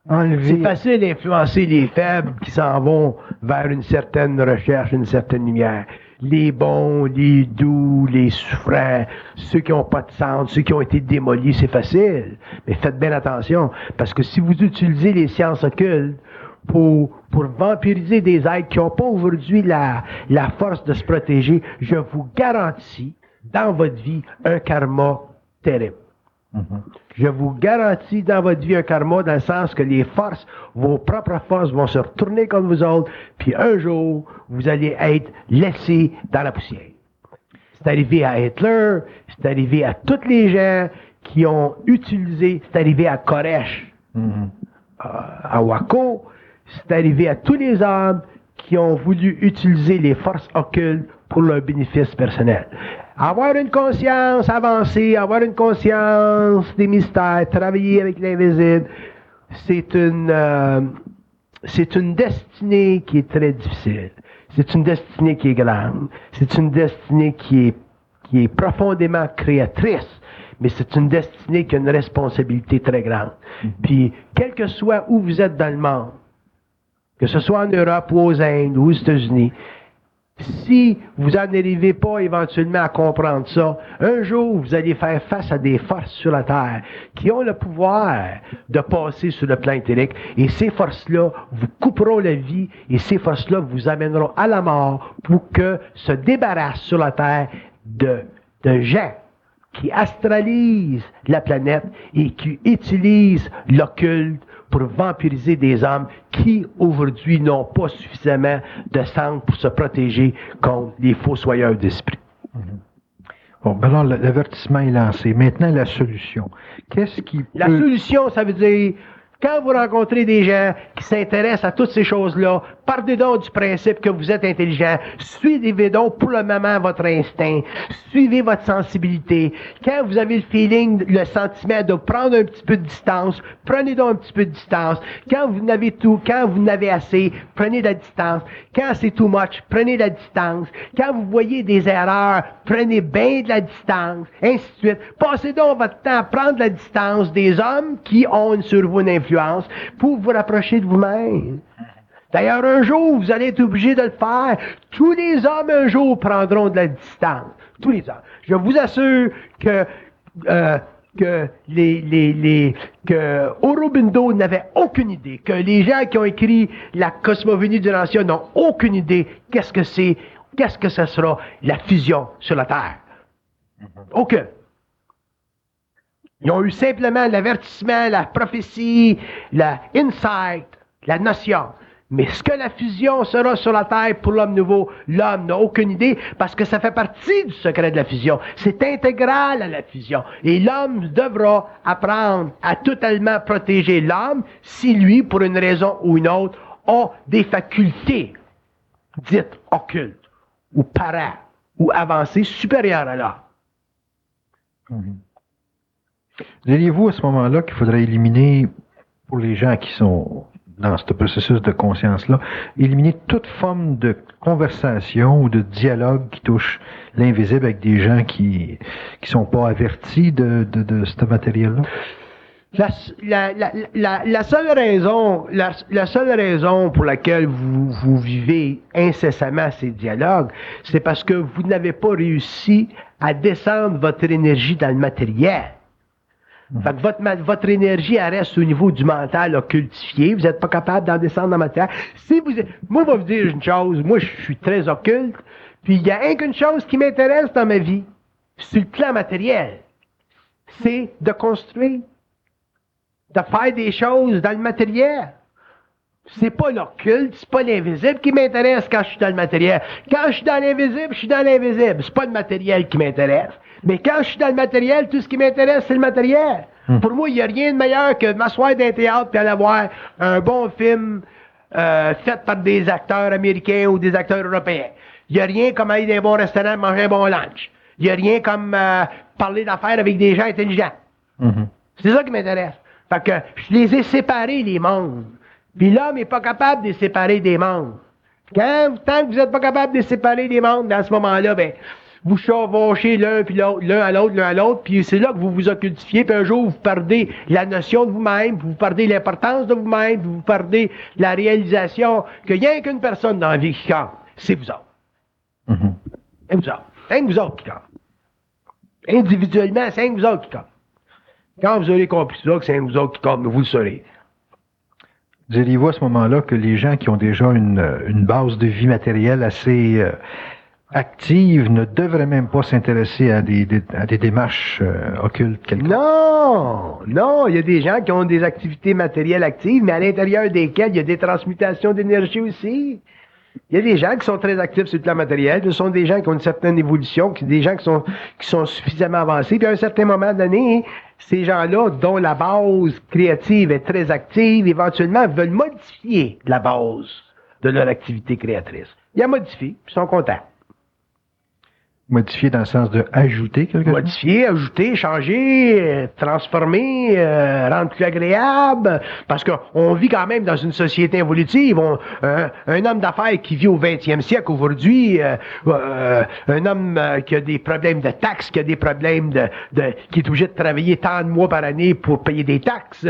enlever... C'est facile d'influencer les faibles qui s'en vont vers une certaine recherche, une certaine lumière. Les bons, les doux, les souffrants, ceux qui n'ont pas de centre, ceux qui ont été démolis, c'est facile. Mais faites bien attention, parce que si vous utilisez les sciences occultes pour vampiriser des êtres qui n'ont pas aujourd'hui la force de se protéger, je vous garantis dans votre vie un karma terrible. Je vous garantis dans votre vie un karma dans le sens que les forces, vos propres forces vont se retourner contre vous autres, puis un jour, vous allez être laissés dans la poussière. C'est arrivé à Hitler, c'est arrivé à tous les gens qui ont utilisé, c'est arrivé à Koresh, à Waco, c'est arrivé à tous les hommes qui ont voulu utiliser les forces occultes pour leur bénéfice personnel. Avoir une conscience avancée, avoir une conscience des mystères, travailler avec l'invisible, c'est une destinée qui est très difficile. C'est une destinée qui est grande. C'est une destinée qui est profondément créatrice. Mais c'est une destinée qui a une responsabilité très grande. Puis, quel que soit où vous êtes dans le monde, que ce soit en Europe ou aux Indes ou aux États-Unis, si vous n'en arrivez pas éventuellement à comprendre ça, un jour, vous allez faire face à des forces sur la Terre qui ont le pouvoir de passer sur le plan éthérique. Et ces forces-là vous couperont la vie et ces forces-là vous amèneront à la mort pour que se débarrassent sur la Terre de gens qui astralisent la planète et qui utilisent l'occulte pour vampiriser des hommes qui, aujourd'hui, n'ont pas suffisamment de centre pour se protéger contre les fossoyeurs d'esprit. Bon, ben alors, l'avertissement est lancé. Maintenant, la solution. Qu'est-ce qui La solution, ça veut dire, quand vous rencontrez des gens qui s'intéressent à toutes ces choses-là, partez donc du principe que vous êtes intelligent. Suivez donc pour le moment votre instinct. Suivez votre sensibilité. Quand vous avez le feeling, le sentiment de prendre un petit peu de distance, prenez donc un petit peu de distance. Quand vous n'avez tout, quand vous n'avez assez, prenez de la distance. Quand c'est too much, prenez de la distance. Quand vous voyez des erreurs, prenez bien de la distance, ainsi de suite. Passez donc votre temps à prendre de la distance des hommes qui ont sur vous une influence pour vous rapprocher de vous-même. D'ailleurs, un jour, vous allez être obligé de le faire. Tous les hommes, un jour, prendront de la distance. Tous les hommes. Je vous assure que Aurobindo n'avait aucune idée, que les gens qui ont écrit la cosmogonie du Lancia n'ont aucune idée qu'est-ce que ce sera la fusion sur la Terre. Aucune. Ils ont eu simplement l'avertissement, la prophétie, la insight, la notion. Mais ce que la fusion sera sur la Terre pour l'homme nouveau, l'homme n'a aucune idée parce que ça fait partie du secret de la fusion. C'est intégral à la fusion. Et l'homme devra apprendre à totalement protéger l'homme si lui, pour une raison ou une autre, a des facultés dites occultes ou para ou avancées supérieures à l'homme. Diriez-vous à ce moment-là qu'il faudrait éliminer, pour les gens qui sont dans ce processus de conscience-là, éliminer toute forme de conversation ou de dialogue qui touche l'invisible avec des gens qui sont pas avertis de ce matériel-là? La seule raison pour laquelle vous vivez incessamment ces dialogues, c'est parce que vous n'avez pas réussi à descendre votre énergie dans le matériel. Fait que votre énergie, elle reste au niveau du mental occultifié. Vous n'êtes pas capable d'en descendre dans le matériel. Moi, je vais vous dire une chose. Moi, je suis très occulte. Puis, il y a qu'une chose qui m'intéresse dans ma vie, sur le plan matériel. C'est de construire. De faire des choses dans le matériel. C'est pas l'occulte, c'est pas l'invisible qui m'intéresse quand je suis dans le matériel. Quand je suis dans l'invisible, je suis dans l'invisible. C'est pas le matériel qui m'intéresse. Mais quand je suis dans le matériel, tout ce qui m'intéresse, c'est le matériel. Pour moi, il n'y a rien de meilleur que de m'asseoir dans un théâtre et aller voir un bon film fait par des acteurs américains ou des acteurs européens. Il n'y a rien comme aller dans un bon restaurant manger un bon lunch. Il n'y a rien comme parler d'affaires avec des gens intelligents. C'est ça qui m'intéresse. Fait que je les ai séparés, les mondes. Puis l'homme n'est pas capable de les séparer des mondes. Tant que vous n'êtes pas capable de les séparer des mondes, dans ce moment-là, ben, vous chevauchez l'un à l'autre, puis c'est là que vous vous occultifiez, puis un jour, vous perdez la notion de vous-même, vous perdez l'importance de vous-même, vous perdez la réalisation qu'il n'y a qu'une personne dans la vie qui compte. C'est vous autres. C'est vous autres. C'est vous autres qui compte. Individuellement, c'est vous autres qui compte. Quand vous aurez compris ça, que c'est vous autres qui compte, vous le saurez. Diriez-vous à ce moment-là que les gens qui ont déjà une base de vie matérielle assez active ne devraient même pas s'intéresser à des démarches occultes quelconques? Non, il y a des gens qui ont des activités matérielles actives, mais à l'intérieur desquelles il y a des transmutations d'énergie aussi. Il y a des gens qui sont très actifs sur le plan matériel, ce sont des gens qui ont une certaine évolution, des gens qui sont suffisamment avancés, puis à un certain moment donné, ces gens-là, dont la base créative est très active, éventuellement veulent modifier la base de leur activité créatrice. Ils la modifient, puis ils sont contents. Modifier dans le sens de ajouter quelque chose? Modifier, ajouter, changer, transformer, rendre plus agréable. Parce qu'on vit quand même dans une société évolutive. Un homme d'affaires qui vit au 20e siècle aujourd'hui, un homme qui a des problèmes de taxes, qui a des problèmes qui est obligé de travailler tant de mois par année pour payer des taxes,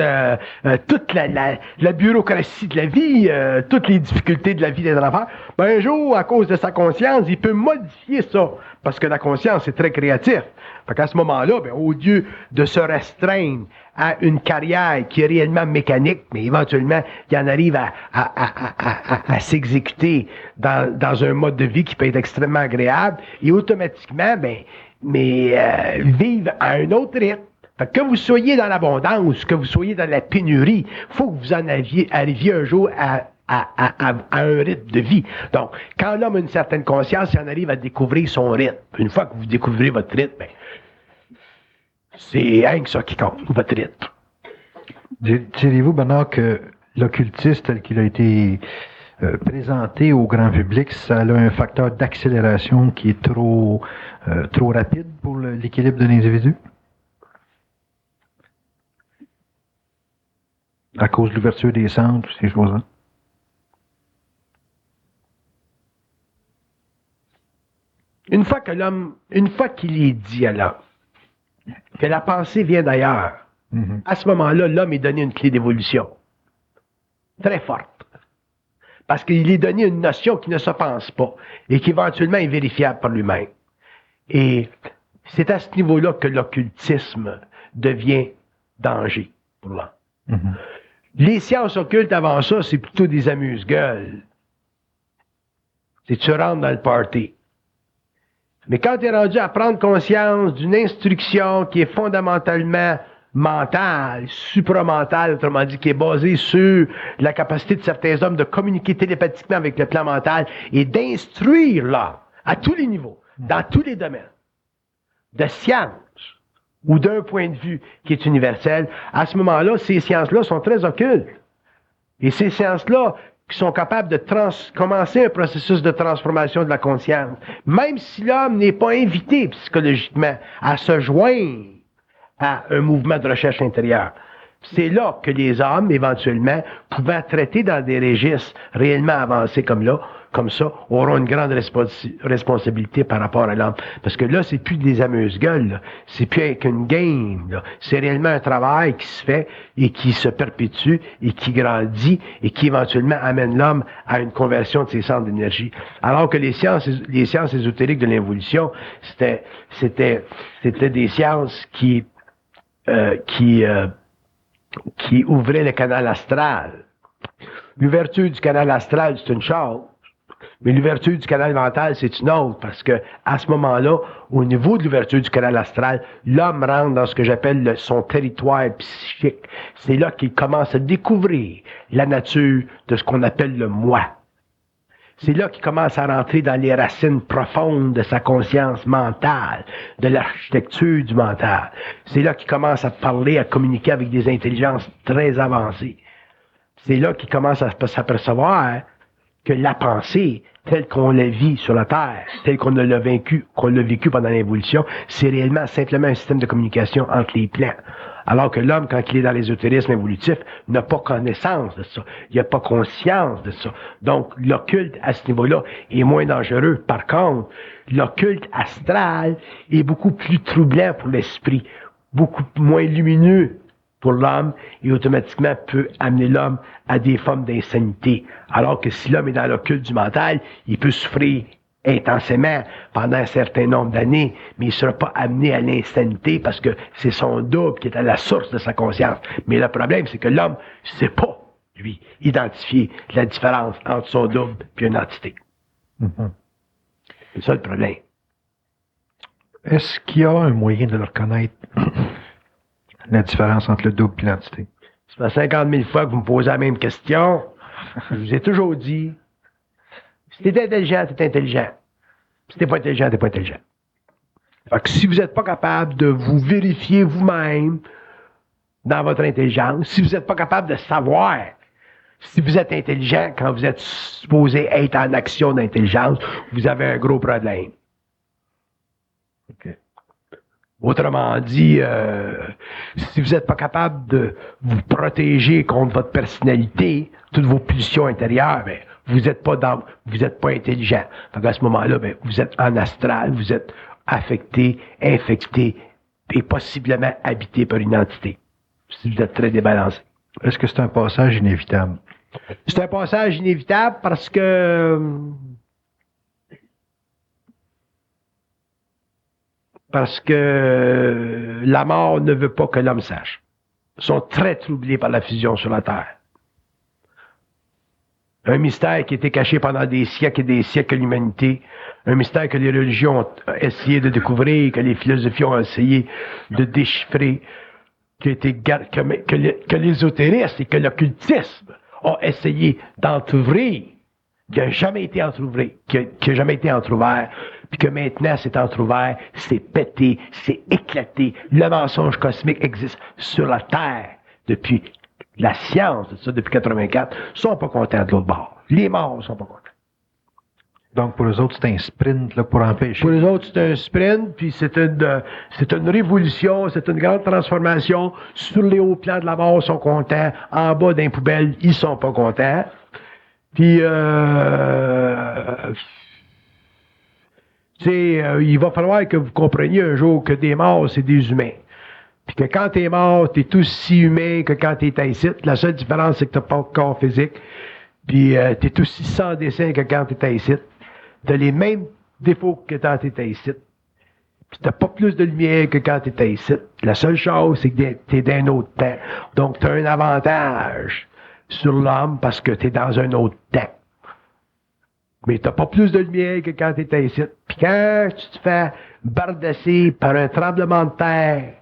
toute la bureaucratie de la vie, toutes les difficultés de la vie des affaires, ben un jour, à cause de sa conscience, il peut modifier ça. Parce que la conscience est très créative. Fait qu'à ce moment-là, ben, au lieu de se restreindre à une carrière qui est réellement mécanique, mais éventuellement, il en arrive à s'exécuter dans un mode de vie qui peut être extrêmement agréable, et automatiquement, vivre à un autre rythme. Fait que vous soyez dans l'abondance, que vous soyez dans la pénurie, il faut que vous en arriviez un jour à un rythme de vie. Donc, quand l'homme a une certaine conscience, il en arrive à découvrir son rythme. Une fois que vous découvrez votre rythme, ben, c'est rien que ça qui compte, votre rythme. Diriez-vous, Bernard, que l'occultisme tel qu'il a été présenté au grand public, ça a un facteur d'accélération qui est trop rapide pour l'équilibre de l'individu? À cause de l'ouverture des centres, ces choses-là? Une fois qu'il est dit à l'homme que la pensée vient d'ailleurs, à ce moment-là, l'homme est donné une clé d'évolution très forte. Parce qu'il est donné une notion qui ne se pense pas et qui éventuellement est vérifiable par lui-même. Et c'est à ce niveau-là que l'occultisme devient danger pour l'homme. Les sciences occultes avant ça, c'est plutôt des amuse-gueules. C'est tu rentres dans le party. Mais quand tu es rendu à prendre conscience d'une instruction qui est fondamentalement mentale, supramentale, autrement dit, qui est basée sur la capacité de certains hommes de communiquer télépathiquement avec le plan mental et d'instruire l'homme à tous les niveaux, dans tous les domaines, de science ou d'un point de vue qui est universel, à ce moment-là, ces sciences-là sont très occultes. Et ces sciences-là qui sont capables de commencer un processus de transformation de la conscience, même si l'homme n'est pas invité psychologiquement à se joindre à un mouvement de recherche intérieure. C'est là que les hommes, éventuellement, pouvant traiter dans des registres réellement avancés comme ça, auront une grande responsabilité par rapport à l'homme. Parce que là, c'est plus des amuse-gueules, là. C'est plus avec une game, là. C'est réellement un travail qui se fait et qui se perpétue et qui grandit et qui éventuellement amène l'homme à une conversion de ses centres d'énergie. Alors que les sciences ésotériques de l'évolution, c'était des sciences qui ouvraient le canal astral. L'ouverture du canal astral, c'est une chose. Mais l'ouverture du canal mental, c'est une autre, parce que à ce moment-là, au niveau de l'ouverture du canal astral, l'homme rentre dans ce que j'appelle son territoire psychique. C'est là qu'il commence à découvrir la nature de ce qu'on appelle le moi. C'est là qu'il commence à rentrer dans les racines profondes de sa conscience mentale, de l'architecture du mental. C'est là qu'il commence à parler, à communiquer avec des intelligences très avancées. C'est là qu'il commence à s'apercevoir que la pensée, telle qu'on la vit sur la Terre, telle qu'on l'a vécu pendant l'évolution, c'est réellement simplement un système de communication entre les plans. Alors que l'homme, quand il est dans l'ésotérisme évolutif, n'a pas connaissance de ça. Il n'a pas conscience de ça. Donc, l'occulte, à ce niveau-là, est moins dangereux. Par contre, l'occulte astral est beaucoup plus troublant pour l'esprit, beaucoup moins lumineux pour l'homme et automatiquement peut amener l'homme à des formes d'insanité. Alors que si l'homme est dans l'occulte du mental, il peut souffrir intensément pendant un certain nombre d'années, mais il ne sera pas amené à l'insanité parce que c'est son double qui est à la source de sa conscience. Mais le problème, c'est que l'homme ne sait pas, lui, identifier la différence entre son double et une entité. Mm-hmm. C'est ça le problème. Est-ce qu'il y a un moyen de le reconnaître, la différence entre le double et l'entité? Ça fait 50 000 fois que vous me posez la même question. Je vous ai toujours dit, si t'es intelligent, t'es intelligent. Si t'es pas intelligent, t'es pas intelligent. Fait que si vous n'êtes pas capable de vous vérifier vous-même dans votre intelligence, si vous n'êtes pas capable de savoir si vous êtes intelligent quand vous êtes supposé être en action d'intelligence, vous avez un gros problème. Okay. Autrement dit, si vous n'êtes pas capable de vous protéger contre votre personnalité, toutes vos pulsions intérieures, ben, vous n'êtes pas intelligent. Donc à ce moment-là, ben, vous êtes en astral, vous êtes affecté, infecté et possiblement habité par une entité. Si vous êtes très débalancé. Est-ce que c'est un passage inévitable? C'est un passage inévitable parce que la mort ne veut pas que l'homme sache. Ils sont très troublés par la fusion sur la Terre. Un mystère qui a été caché pendant des siècles et des siècles à l'humanité. Un mystère que les religions ont essayé de découvrir, que les philosophies ont essayé de déchiffrer, que l'ésotérisme et que l'occultisme ont essayé d'entrouvrir, qui n'a jamais été entrouvert, puis que maintenant c'est entrouvert, c'est pété, c'est éclaté. Le mensonge cosmique existe sur la Terre depuis la science, de ça, depuis 84, sont pas contents de l'autre bord. Les morts sont pas contents. Donc, pour eux autres, c'est un sprint là, pour empêcher. Pour les autres, c'est un sprint, puis c'est une révolution, c'est une grande transformation. Sur les hauts plans de la mort, ils sont contents. En bas d'un poubelle, ils sont pas contents. Puis, il va falloir que vous compreniez un jour que des morts, c'est des humains. Puis que quand t'es mort, t'es aussi humain que quand t'es ici. La seule différence, c'est que t'as pas de corps physique. Puis t'es aussi sans dessin que quand t'es ici. T'as les mêmes défauts que quand t'es ici. Puis t'as pas plus de lumière que quand t'es ici. La seule chose, c'est que t'es d'un autre temps. Donc t'as un avantage sur l'homme parce que t'es dans un autre temps. Mais t'as pas plus de lumière que quand t'es ici. Puis quand tu te fais bardasser par un tremblement de terre,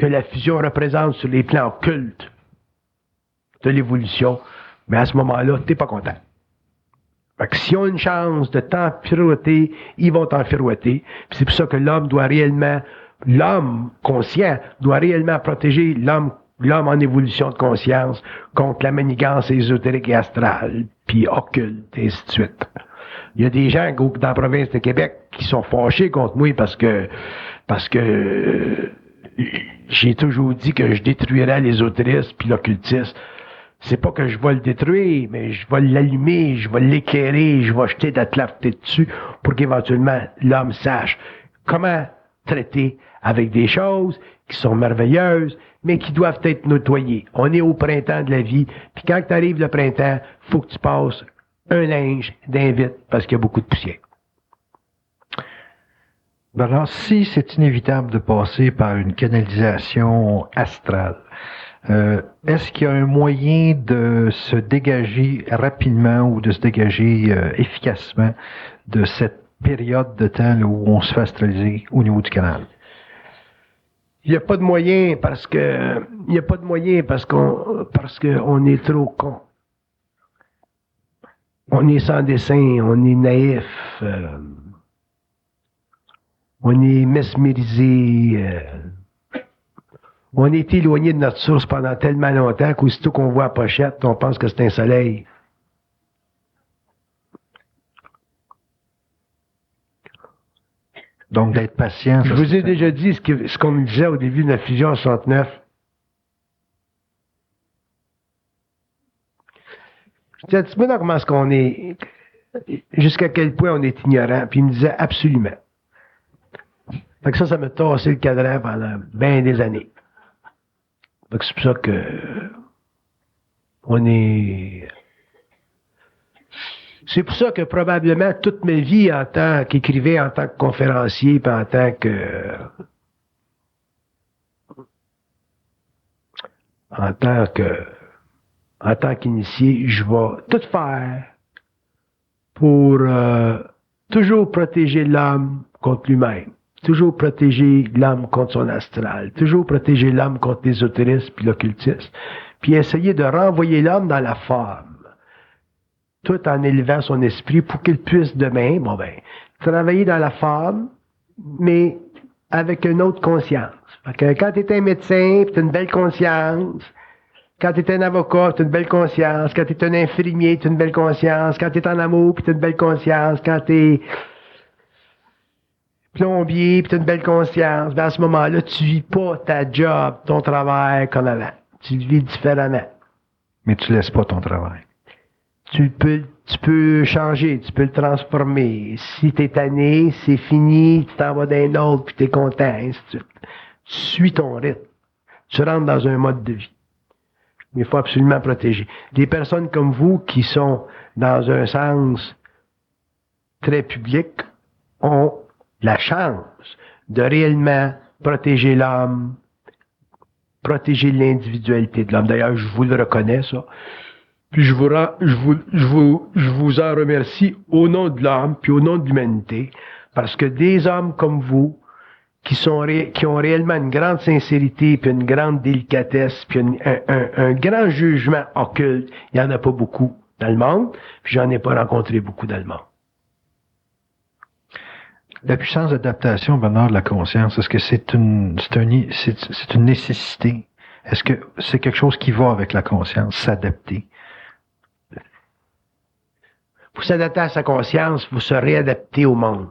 que la fusion représente sur les plans occultes de l'évolution, mais à ce moment-là, t'es pas content. Fait que s'ils ont une chance de t'enfirouetter, ils vont t'enfirouetter. Puis c'est pour ça que l'homme conscient doit réellement protéger l'homme en évolution de conscience contre la manigance ésotérique et astrale, puis occulte, et ainsi de suite. Il y a des gens dans la province de Québec qui sont fâchés contre moi parce que j'ai toujours dit que je détruirais l'ésotérisme puis l'occultisme. C'est pas que je vais le détruire, mais je vais l'allumer, je vais l'éclairer, je vais jeter de la clarté dessus pour qu'éventuellement l'homme sache comment traiter avec des choses qui sont merveilleuses, mais qui doivent être nettoyées. On est au printemps de la vie, puis quand t'arrive le printemps, faut que tu passes un linge d'invite parce qu'il y a beaucoup de poussière. Alors, si c'est inévitable de passer par une canalisation astrale, est-ce qu'il y a un moyen de se dégager rapidement ou de se dégager efficacement de cette période de temps là, où on se fait astraliser au niveau du canal? Il n'y a pas de moyen parce qu'on est trop con. On est sans dessin, on est naïf, on est mesmérisé, on est éloigné de notre source pendant tellement longtemps qu'aussitôt qu'on voit la pochette, on pense que c'est un soleil. Donc, d'être patient. Je vous ai déjà dit ce qu'on me disait au début de la fusion en 69. Je disais, tu sais pas comment est-ce qu'on est, jusqu'à quel point on est ignorant, puis il me disait absolument. Fait que ça m'a tassé le cadran pendant bien des années. Fait que c'est pour ça que c'est pour ça que probablement toute ma vie en tant qu'écrivain, en tant que conférencier, puis en tant qu'initié, je vais tout faire pour toujours protéger l'homme contre lui-même, toujours protéger l'homme contre son astral, toujours protéger l'homme contre l'ésotérisme puis l'occultisme, puis essayer de renvoyer l'homme dans la forme, tout en élevant son esprit pour qu'il puisse demain, travailler dans la forme, mais avec une autre conscience. Fait que quand tu es un médecin, tu as une belle conscience. Quand tu es un avocat, tu as une belle conscience. Quand tu es un infirmier, tu as une belle conscience. Quand tu es en amour, tu as une belle conscience. Quand tu es plombier, tu as une belle conscience. À ce moment-là, tu vis pas ta job, ton travail comme avant. Tu le vis différemment. Mais tu laisses pas ton travail. Tu peux changer, tu peux le transformer. Si t'es tanné, c'est fini, tu t'en vas d'un autre, puis t'es content, ainsi de suite. Tu suis ton rythme. Tu rentres dans un mode de vie. Mais il faut absolument protéger. Des personnes comme vous qui sont dans un sens très public ont la chance de réellement protéger l'homme, protéger l'individualité de l'homme. D'ailleurs, je vous le reconnais, ça. Puis je vous en remercie au nom de l'homme, puis au nom de l'humanité, parce que des hommes comme vous, qui ont réellement une grande sincérité, puis une grande délicatesse, puis un grand jugement occulte, il n'y en a pas beaucoup dans le monde, puis j'en ai pas rencontré beaucoup dans le monde. La puissance d'adaptation, Bernard, de la conscience, est-ce que c'est une nécessité? Est-ce que c'est quelque chose qui va avec la conscience, s'adapter? Pour s'adapter à sa conscience, vous se réadapter au monde.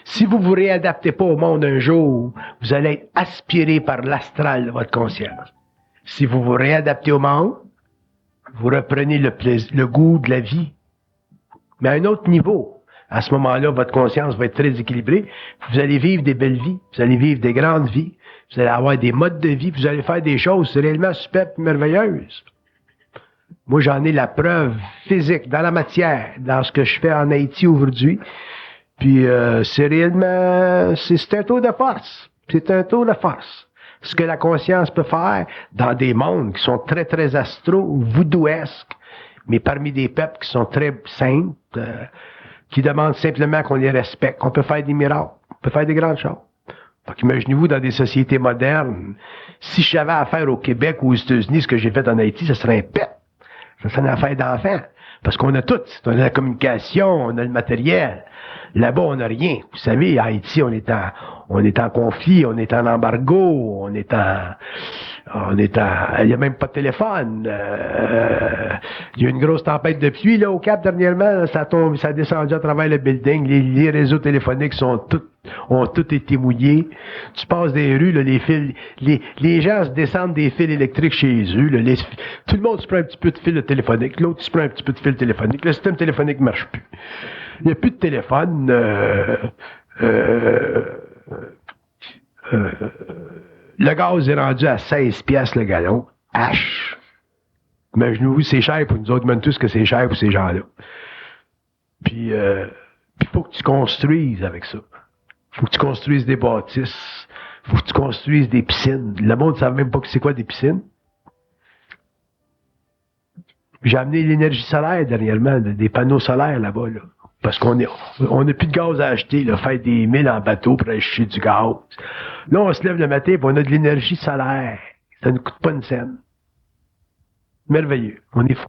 Si vous vous réadaptez pas au monde un jour, vous allez être aspiré par l'astral de votre conscience. Si vous vous réadaptez au monde, vous reprenez le goût de la vie, mais à un autre niveau. À ce moment-là, votre conscience va être très équilibrée. Vous allez vivre des belles vies, vous allez vivre des grandes vies, vous allez avoir des modes de vie, vous allez faire des choses réellement super et merveilleuses. Moi, j'en ai la preuve physique, dans la matière, dans ce que je fais en Haïti aujourd'hui. Puis c'est réellement, c'est un tour de force. C'est un tour de force. Ce que la conscience peut faire dans des mondes qui sont très, très astro, voodooesques, mais parmi des peuples qui sont très simples, qui demandent simplement qu'on les respecte. On peut faire des miracles, on peut faire des grandes choses. Fait qu'imaginez-vous, dans des sociétés modernes, si j'avais affaire au Québec ou aux États-Unis, ce que j'ai fait en Haïti, ça serait un pet. Ça serait une affaire d'enfant. Parce qu'on a tout. On a la communication, on a le matériel. Là-bas, on n'a rien. Vous savez, à Haïti, on est en conflit, on est en embargo, il y a même pas de téléphone. Il y a une grosse tempête de pluie, là, au Cap, dernièrement, là, ça a descendu à travers le building. Les réseaux téléphoniques ont tous été mouillés. Tu passes des rues, là, les gens se descendent des fils électriques chez eux, là, tout le monde se prend un petit peu de fil téléphonique, l'autre se prend un petit peu de fil téléphonique. Le système téléphonique ne marche plus. Il n'y a plus de téléphone. Le gaz est rendu à 16 piastres le gallon. H. Imaginez-vous, c'est cher pour nous autres, même tous que c'est cher pour ces gens-là. Puis, faut que tu construises avec ça. Faut que tu construises des bâtisses. Faut que tu construises des piscines. Le monde ne savent même pas que c'est quoi des piscines. J'ai amené l'énergie solaire dernièrement, des panneaux solaires là-bas, là. Parce qu'on n'a plus de gaz à acheter, là, faire des milles en bateau pour acheter du gaz. Là, on se lève le matin et on a de l'énergie solaire. Ça ne coûte pas une scène. Merveilleux. On est fou.